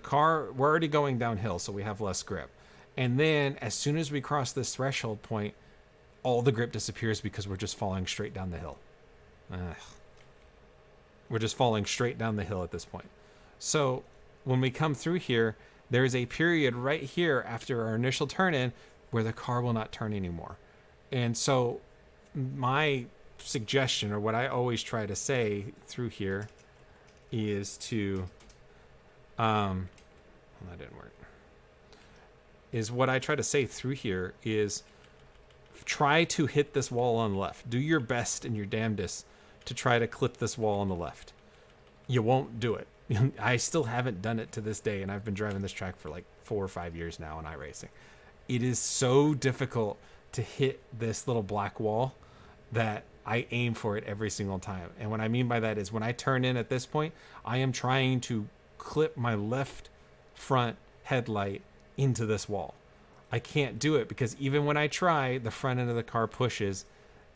already going downhill, so we have less grip. And then as soon as we cross this threshold point, all the grip disappears because we're just falling straight down the hill. Ugh. We're just falling straight down the hill at this point. So when we come through here, there's a period right here after our initial turn in where the car will not turn anymore. And so my suggestion, or what I always try to say through here, is to well, that didn't work. Is what I try to say through here is try to hit this wall on the left. Do your best and your damnedest to try to clip this wall on the left. You won't do it. I still haven't done it to this day, and I've been driving this track for like 4 or 5 years now in iRacing. It is so difficult to hit this little black wall that I aim for it every single time. And what I mean by that is when I turn in at this point, I am trying to clip my left front headlight into this wall. I can't do it because even when I try, the front end of the car pushes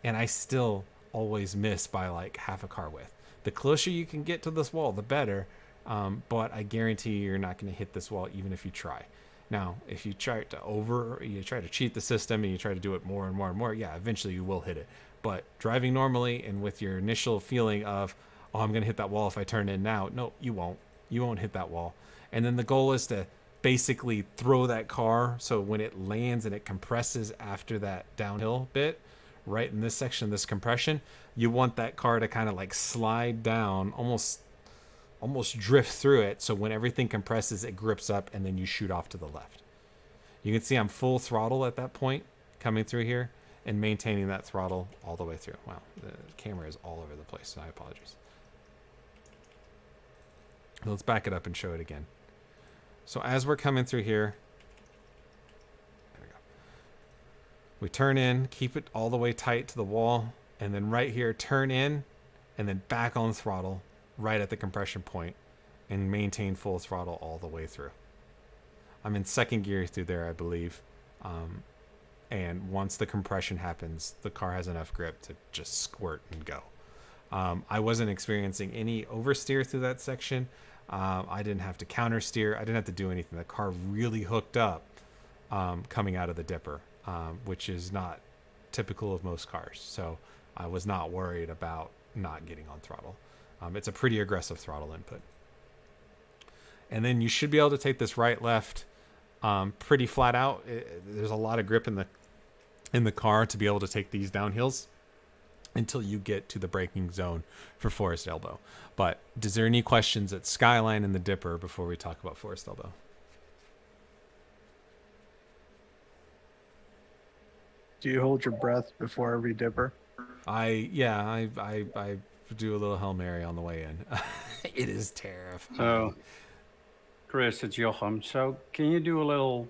and I still always miss by like half a car width. The closer you can get to this wall, the better. But I guarantee you're not going to hit this wall even if you try. Now, if you try to cheat the system and you try to do it more and more and more, yeah, eventually you will hit it. But driving normally and with your initial feeling of, oh, I'm going to hit that wall if I turn in now. No, you won't. You won't hit that wall. And then the goal is to basically throw that car so when it lands and it compresses after that downhill bit, right in this section, this compression, you want that car to kind of like slide down, almost drift through it. So when everything compresses, it grips up and then you shoot off to the left. You can see I'm full throttle at that point coming through here and maintaining that throttle all the way through. Wow, the camera is all over the place, so I apologize. Let's back it up and show it again. So as we're coming through here, there we go. We turn in, keep it all the way tight to the wall, and then right here, turn in, and then back on throttle right at the compression point, and maintain full throttle all the way through. I'm in second gear through there, I believe. And once the compression happens, the car has enough grip to just squirt and go. I wasn't experiencing any oversteer through that section. I didn't have to counter steer. I didn't have to do anything. The car really hooked up coming out of the dipper, which is not typical of most cars. So I was not worried about not getting on throttle. It's a pretty aggressive throttle input. And then you should be able to take this right, left pretty flat out. There's a lot of grip in the car to be able to take these downhills until you get to the braking zone for Forest Elbow. But is there any questions at Skyline and the Dipper before we talk about Forest Elbow? Do you hold your breath before every dipper? I do a little Hail Mary on the way in. It is terrifying. So, Chris, it's Jochem. So, can you do a little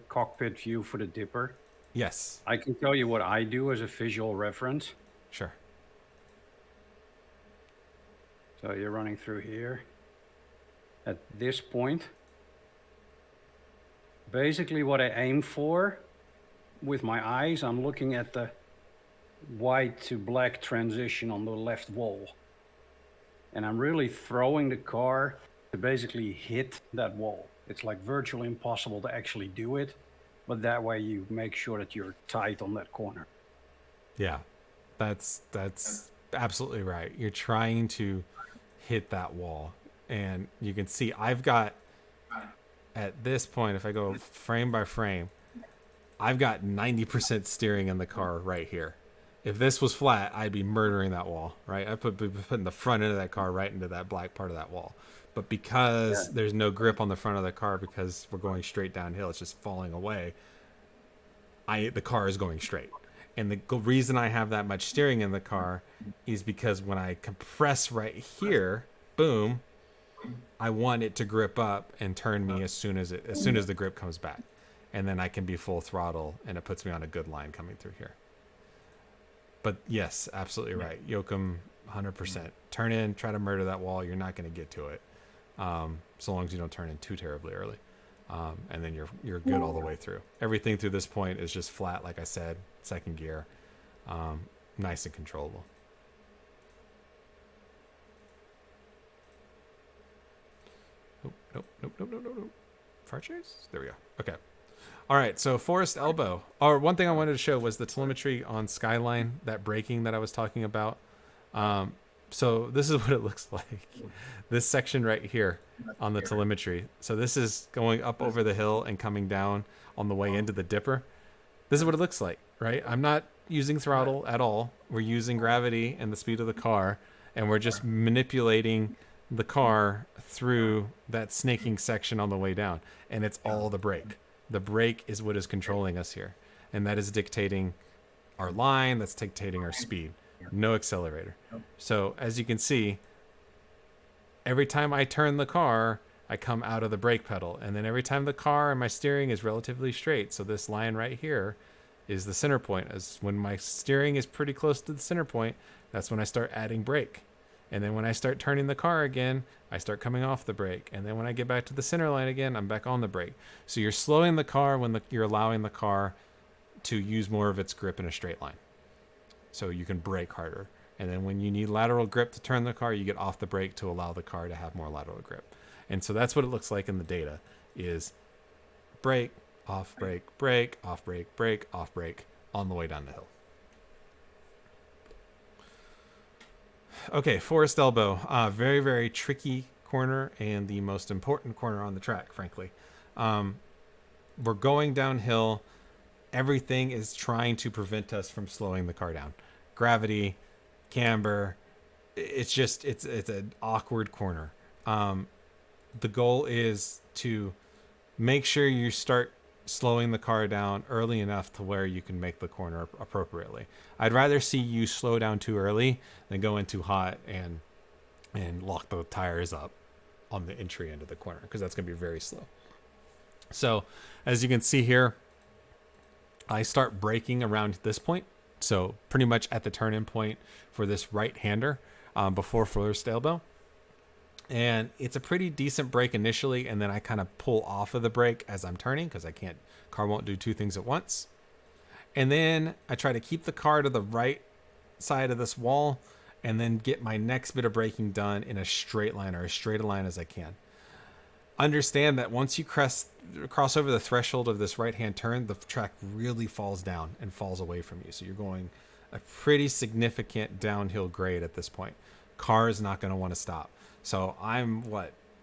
cockpit view for the Dipper? Yes. I can tell you what I do as a visual reference. Sure. So you're running through here. At this point, basically what I aim for with my eyes, I'm looking at the white to black transition on the left wall. And I'm really throwing the car to basically hit that wall. It's like virtually impossible to actually do it, but that way you make sure that you're tight on that corner. Yeah, that's absolutely right. You're trying to hit that wall, and you can see I've got, at this point, if I go frame by frame, I've got 90% steering in the car right here. If this was flat, I'd be murdering that wall, right? I'd be putting the front end of that car right into that black part of that wall. But because there's no grip on the front of the car, because we're going straight downhill, it's just falling away, the car is going straight. And the reason I have that much steering in the car is because when I compress right here, boom, I want it to grip up and turn me as soon as the grip comes back. And then I can be full throttle, and it puts me on a good line coming through here. But yes, absolutely right. Joachim 100%. Turn in, try to murder that wall. You're not going to get to it, so long as you don't turn in too terribly early. And then you're good all the way through. Everything through this point is just flat, like I said, second gear, nice and controllable. Nope. Far chase? There we go. Okay. All right, so Forest Elbow. Or one thing I wanted to show was the telemetry on Skyline, that braking that I was talking about. So this is what it looks like. This section right here on the telemetry. So this is going up over the hill and coming down on the way into the dipper. This is what it looks like, right? I'm not using throttle at all. We're using gravity and the speed of the car, and we're just manipulating the car through that snaking section on the way down. And it's all the brake. The brake is what is controlling us here. And that is dictating our line, that's dictating our speed. No accelerator. So as you can see, every time I turn the car, I come out of the brake pedal. And then every time the car and my steering is relatively straight, so this line right here is the center point. As when my steering is pretty close to the center point, that's when I start adding brake. And then when I start turning the car again, I start coming off the brake. And then when I get back to the center line again, I'm back on the brake. So you're slowing the car when you're allowing the car to use more of its grip in a straight line. So you can brake harder. And then when you need lateral grip to turn the car, you get off the brake to allow the car to have more lateral grip. And so that's what it looks like in the data, is brake, off brake, brake, off brake, brake, off brake on the way down the hill. Okay, Forest Elbow. Very, very tricky corner and the most important corner on the track, frankly. We're going downhill. Everything is trying to prevent us from slowing the car down. Gravity, camber. It's an awkward corner. The goal is to make sure you start slowing the car down early enough to where you can make the corner appropriately. I'd rather see you slow down too early than go in too hot and lock the tires up on the entry into the corner, because that's going to be very slow. So as you can see here, I start braking around this point. So pretty much at the turn-in point for this right-hander before Forest Elbow. And it's a pretty decent brake initially, and then I kind of pull off of the brake as I'm turning, because car won't do two things at once. And then I try to keep the car to the right side of this wall, and then get my next bit of braking done in a straight line, or as straight a line as I can. Understand that once you cross over the threshold of this right-hand turn, the track really falls down and falls away from you. So you're going a pretty significant downhill grade at this point. Car is not going to want to stop. So I'm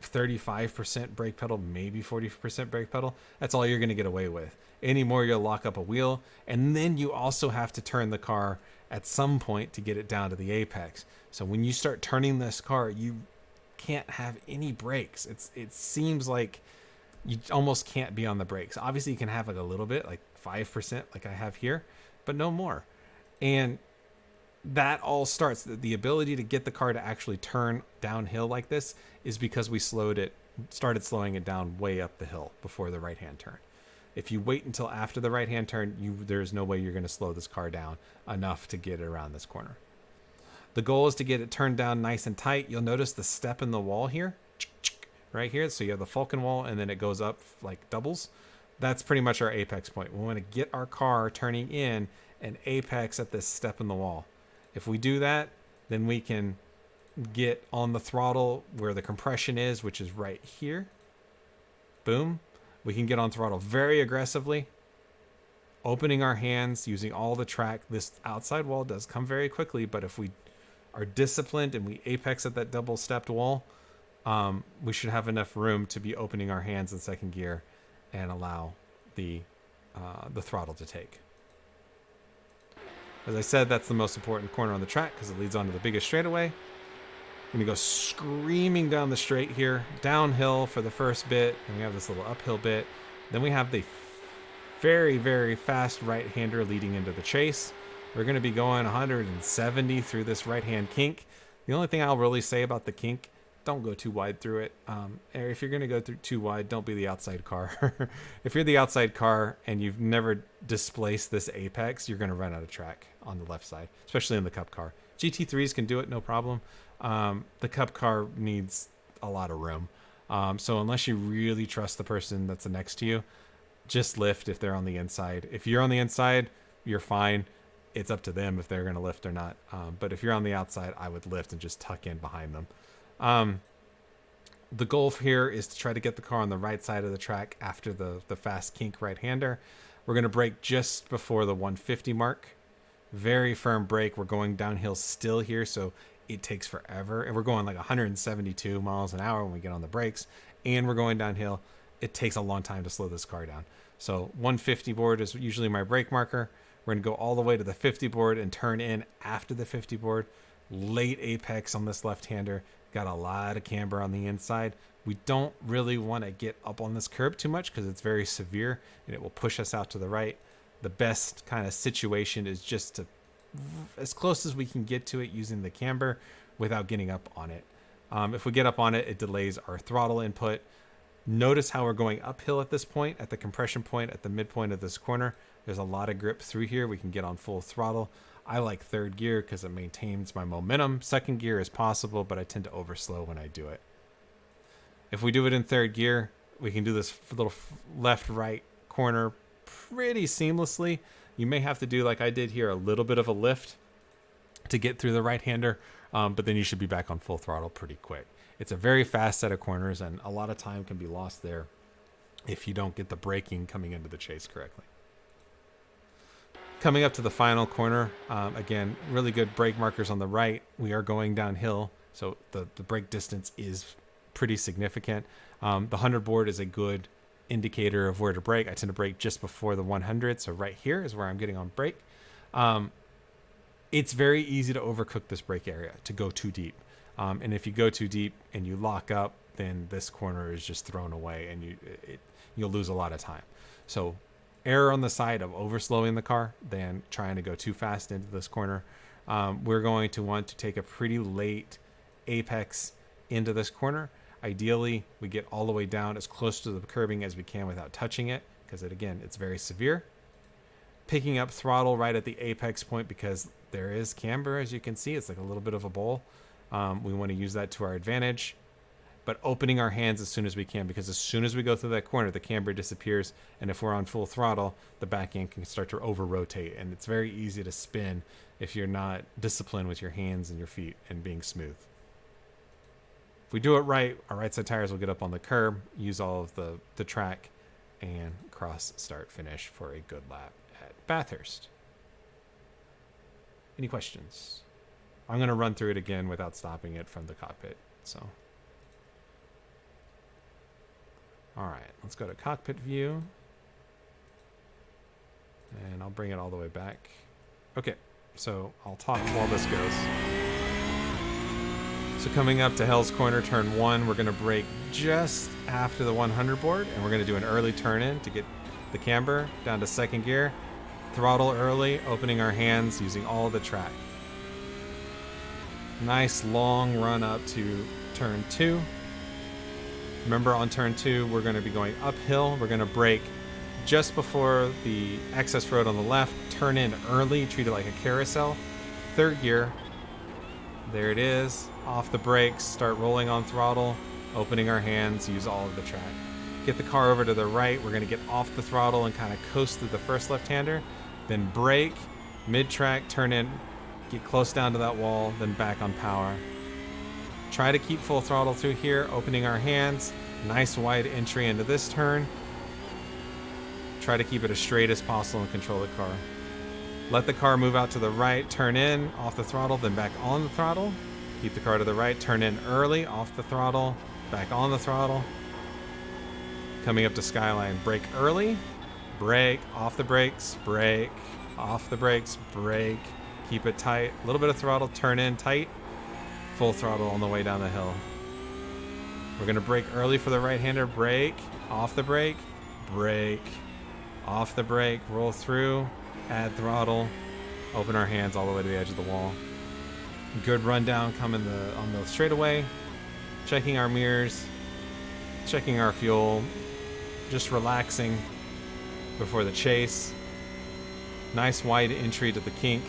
35% brake pedal, maybe 40% brake pedal. That's all you're going to get away with. Any more, you'll lock up a wheel. And then you also have to turn the car at some point to get it down to the apex. So when you start turning this car, you can't have any brakes. It seems like you almost can't be on the brakes. Obviously you can have a little bit, like 5% like I have here, but no more. And that all starts, the ability to get the car to actually turn downhill like this is because we started slowing it down way up the hill before the right-hand turn. If you wait until after the right-hand turn, there's no way you're going to slow this car down enough to get it around this corner. The goal is to get it turned down nice and tight. You'll notice the step in the wall here, right here. So you have the Falcon wall, and then it goes up like doubles. That's pretty much our apex point. We want to get our car turning in and apex at this step in the wall. If we do that, then we can get on the throttle where the compression is, which is right here. Boom. We can get on throttle very aggressively, opening our hands, using all the track. This outside wall does come very quickly, but if we are disciplined and we apex at that double stepped wall, we should have enough room to be opening our hands in second gear and allow the throttle to take. As I said, that's the most important corner on the track because it leads onto the biggest straightaway. I'm going to go screaming down the straight here, downhill for the first bit, and we have this little uphill bit. Then we have the very, very fast right-hander leading into the chase. We're going to be going 170 through this right-hand kink. The only thing I'll really say about the kink, don't go too wide through it. If you're going to go through too wide, don't be the outside car. If you're the outside car and you've never displaced this apex, you're going to run out of track on the left side, especially in the cup car. GT3s can do it, no problem. The Cup car needs a lot of room. So unless you really trust the person that's next to you, just lift if they're on the inside. If you're on the inside, you're fine. It's up to them if they're going to lift or not. But if you're on the outside, I would lift and just tuck in behind them. The goal here is to try to get the car on the right side of the track after the fast kink right-hander. We're going to brake just before the 150 mark. Very firm brake. We're going downhill still here, so it takes forever. And we're going like 172 miles an hour when we get on the brakes. And we're going downhill. It takes a long time to slow this car down. So 150 board is usually my brake marker. We're going to go all the way to the 50 board and turn in after the 50 board. Late apex on this left-hander. Got a lot of camber on the inside. We don't really want to get up on this curb too much because it's very severe and it will push us out to the right. The best kind of situation is just to, as close as we can get to it using the camber without getting up on it. If we get up on it, it delays our throttle input. Notice how we're going uphill at this point, at the compression point, at the midpoint of this corner. There's a lot of grip through here. We can get on full throttle. I like third gear because it maintains my momentum. Second gear is possible, but I tend to overslow when I do it. If we do it in third gear, we can do this little left-right corner pretty seamlessly. You may have to do, like I did here, a little bit of a lift to get through the right-hander, but then you should be back on full throttle pretty quick. It's a very fast set of corners, and a lot of time can be lost there if you don't get the braking coming into the chase correctly. Coming up to the final corner, again, really good brake markers on the right. We are going downhill, so the brake distance is pretty significant. The 100 board is a good indicator of where to brake. I tend to brake just before the 100, so right here is where I'm getting on brake. It's very easy to overcook this brake area, to go too deep. And if you go too deep and you lock up, then this corner is just thrown away and you'll lose a lot of time. So err on the side of overslowing the car than trying to go too fast into this corner. We're going to want to take a pretty late apex into this corner. Ideally, we get all the way down as close to the curbing as we can without touching it, because it's very severe. Picking up throttle right at the apex point because there is camber, as you can see. It's like a little bit of a bowl. We want to use that to our advantage. But opening our hands as soon as we can, because as soon as we go through that corner, the camber disappears. And if we're on full throttle, the back end can start to over-rotate. And it's very easy to spin if you're not disciplined with your hands and your feet and being smooth. If we do it right, our right side tires will get up on the curb, use all of the track, and cross, start, finish for a good lap at Bathurst. Any questions? I'm going to run through it again without stopping it from the cockpit. So, all right, let's go to cockpit view. And I'll bring it all the way back. Okay, so I'll talk while this goes. So coming up to Hell's Corner, turn 1, we're going to brake just after the 100 board, and we're going to do an early turn in to get the camber down to second gear. Throttle early, opening our hands, using all the track. Nice long run up to turn 2. Remember, on turn 2, we're going to be going uphill. We're going to brake just before the access road on the left. Turn in early, treat it like a carousel. Third gear. There it is. Off the brakes, start rolling on throttle, opening our hands, use all of the track. Get the car over to the right. We're going to get off the throttle and kind of coast through the first left-hander. Then brake, mid-track, turn in, get close down to that wall, then back on power. Try to keep full throttle through here, opening our hands. Nice wide entry into this turn. Try to keep it as straight as possible and control the car. Let the car move out to the right, turn in, off the throttle, then back on the throttle. Keep the car to the right, turn in early, off the throttle, back on the throttle. Coming up to Skyline, brake early, brake, off the brakes, brake, off the brakes, brake. Keep it tight, a little bit of throttle, turn in tight, full throttle on the way down the hill. We're going to brake early for the right-hander, brake, off the brake, off the brake, roll through, add throttle, open our hands all the way to the edge of the wall. Good rundown coming on the straightaway, checking our mirrors, checking our fuel, just relaxing before the chase. Nice wide entry to the kink.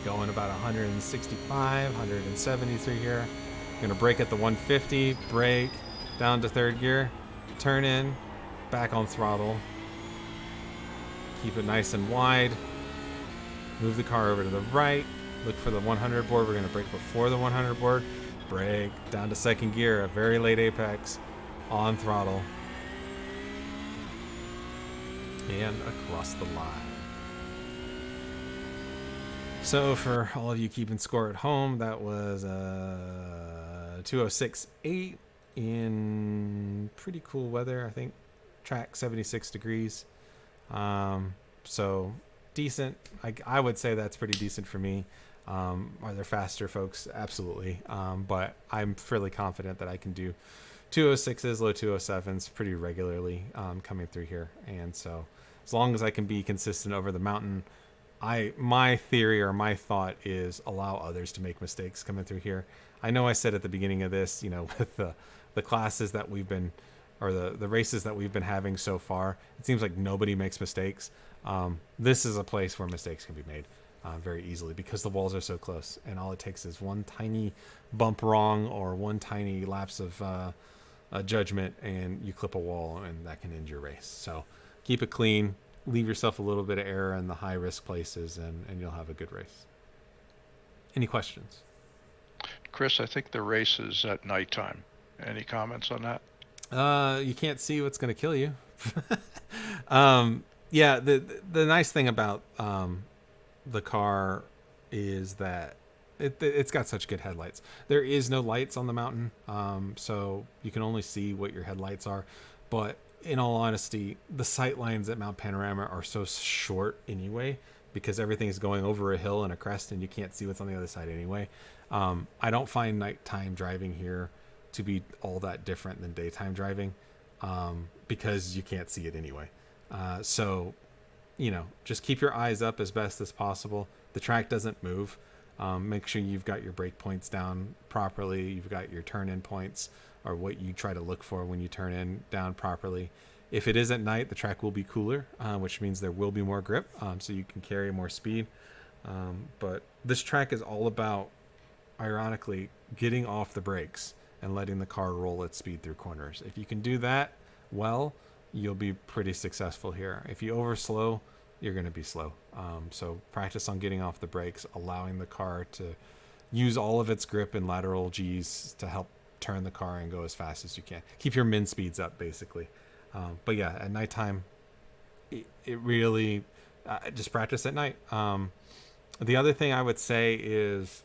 going about 165, 170 through here. Gonna brake at the 150, brake, down to third gear, turn in, back on throttle. Keep it nice and wide. Move the car over to the right. Look for the 100 board. We're gonna brake before the 100 board. Brake, down to second gear, a very late apex, on throttle. And across the line. So for all of you keeping score at home, that was 206.8 in pretty cool weather. I think track 76 degrees. So decent. I would say that's pretty decent for me. Are there faster folks? Absolutely. But I'm fairly confident that I can do 206s, low 207s pretty regularly coming through here. And so as long as I can be consistent over the mountain, my theory or my thought is allow others to make mistakes coming through here. I know I said at the beginning of this, with the classes that we've been, or the races that we've been having so far, it seems like nobody makes mistakes. This is a place where mistakes can be made very easily because the walls are so close, and all it takes is one tiny bump wrong or one tiny lapse of judgment, and you clip a wall, and that can end your race. So keep it clean. Leave yourself a little bit of error in the high risk places, and you'll have a good race. Any questions? Chris, I think the race is at nighttime. Any comments on that? You can't see what's going to kill you. Yeah, the nice thing about the car is that it's got such good headlights. There is no lights on the mountain, so you can only see what your headlights are. But in all honesty, the sight lines at Mount Panorama are so short anyway, because everything is going over a hill and a crest, and you can't see what's on the other side anyway. I don't find nighttime driving here to be all that different than daytime driving, because you can't see it anyway. So, just keep your eyes up as best as possible. The track doesn't move. Make sure you've got your brake points down properly. You've got your turn-in points, or what you try to look for when you turn in, down properly. If it is at night, the track will be cooler, which means there will be more grip, so you can carry more speed. But this track is all about, ironically, getting off the brakes and letting the car roll its speed through corners. If you can do that well, you'll be pretty successful here. If you overslow, you're going to be slow. So practice on getting off the brakes, allowing the car to use all of its grip and lateral G's to help turn the car and go as fast as you can. Keep your min speeds up, basically. But yeah, at nighttime, it really, just practice at night. The other thing I would say is,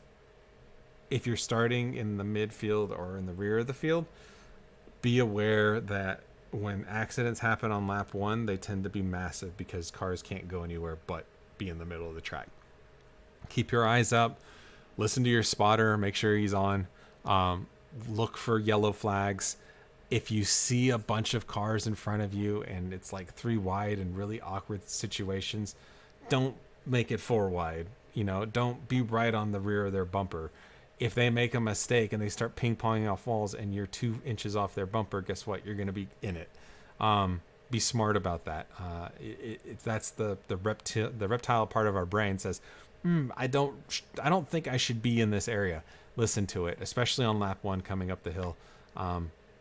if you're starting in the midfield or in the rear of the field, be aware that when accidents happen on lap one, they tend to be massive because cars can't go anywhere but be in the middle of the track. Keep your eyes up, listen to your spotter, make sure he's on. Look for yellow flags. If you see a bunch of cars in front of you and it's like 3 wide and really awkward situations, don't make it 4 wide. Don't be right on the rear of their bumper. If they make a mistake and they start ping-ponging off walls and you're 2 inches off their bumper, guess what? You're going to be in it. Be smart about that. That's the reptile part of our brain says, I don't think I should be in this area. Listen to it, especially on lap 1 coming up the hill,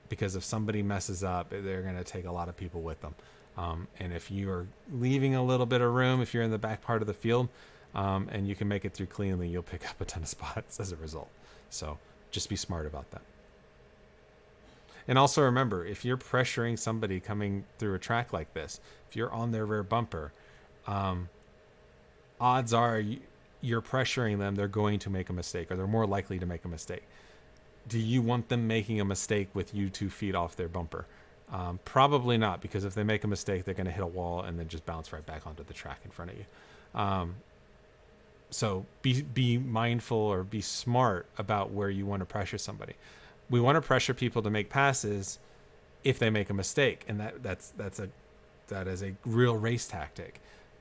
because if somebody messes up, they're going to take a lot of people with them. And if you are leaving a little bit of room, if you're in the back part of the field, and you can make it through cleanly, you'll pick up a ton of spots as a result. So just be smart about that. And also remember, if you're pressuring somebody coming through a track like this, if you're on their rear bumper, odds are you're pressuring them, they're going to make a mistake, or they're more likely to make a mistake. Do you want them making a mistake with you 2 feet off their bumper? Probably not, because if they make a mistake, they're going to hit a wall and then just bounce right back onto the track in front of you. So be mindful or be smart about where you want to pressure somebody. We want to pressure people to make passes if they make a mistake, and that is a real race tactic.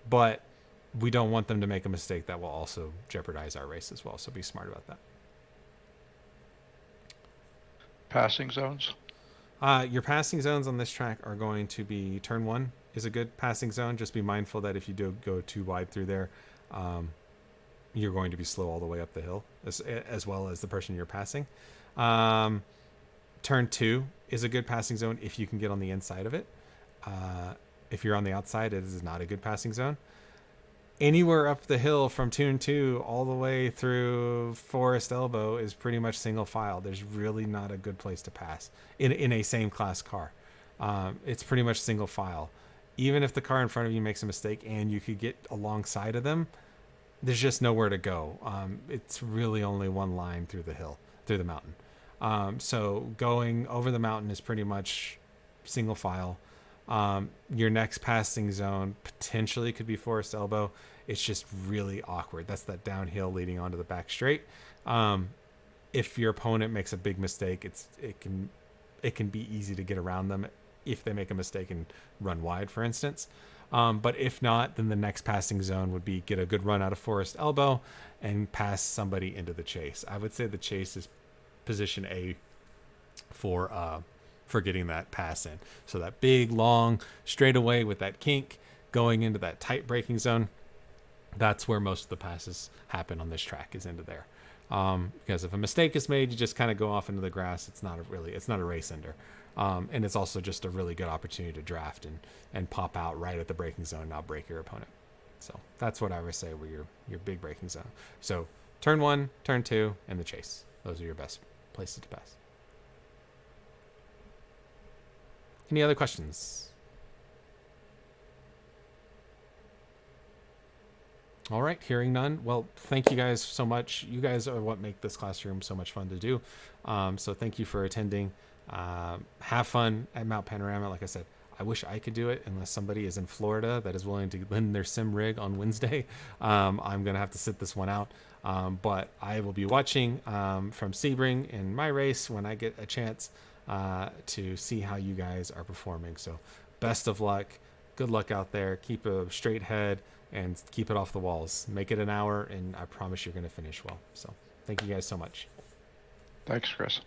But we don't want them to make a mistake that will also jeopardize our race as well. So be smart about that. Passing zones? Your passing zones on this track are going to be turn 1 is a good passing zone. Just be mindful that if you do go too wide through there, you're going to be slow all the way up the hill, as well as the person you're passing. Turn 2 is a good passing zone if you can get on the inside of it. If you're on the outside, it is not a good passing zone. Anywhere up the hill from Turn 2 all the way through Forest Elbow is pretty much single file. There's really not a good place to pass in a same class car. It's pretty much single file. Even if the car in front of you makes a mistake and you could get alongside of them, there's just nowhere to go. It's really only one line through the mountain. So going over the mountain is pretty much single file. Your next passing zone potentially could be Forest Elbow. It's just really awkward. That's that downhill leading onto the back straight. If your opponent makes a big mistake, it can be easy to get around them if they make a mistake and run wide, for instance. But if not, then the next passing zone would be get a good run out of Forest Elbow and pass somebody into the chase. I would say the chase is position A for getting that pass in. So that big, long straightaway with that kink going into that tight braking zone, that's where most of the passes happen on this track, is into there. Because if a mistake is made, you just kind of go off into the grass. It's not a race ender. And it's also just a really good opportunity to draft and pop out right at the braking zone, not break your opponent. So that's what I would say were your big braking zone. So turn 1, turn 2, and the chase. Those are your best places to pass. Any other questions? All right, hearing none. Well, thank you guys so much. You guys are what make this classroom so much fun to do. So thank you for attending. Have fun at Mount Panorama. Like I said, I wish I could do it unless somebody is in Florida that is willing to lend their sim rig on Wednesday. I'm going to have to sit this one out. But I will be watching from Sebring in my race when I get a chance to see how you guys are performing. So best of luck. Good luck out there. Keep a straight head and keep it off the walls. Make it an hour, and I promise you're going to finish well. So thank you guys so much. Thanks, Chris.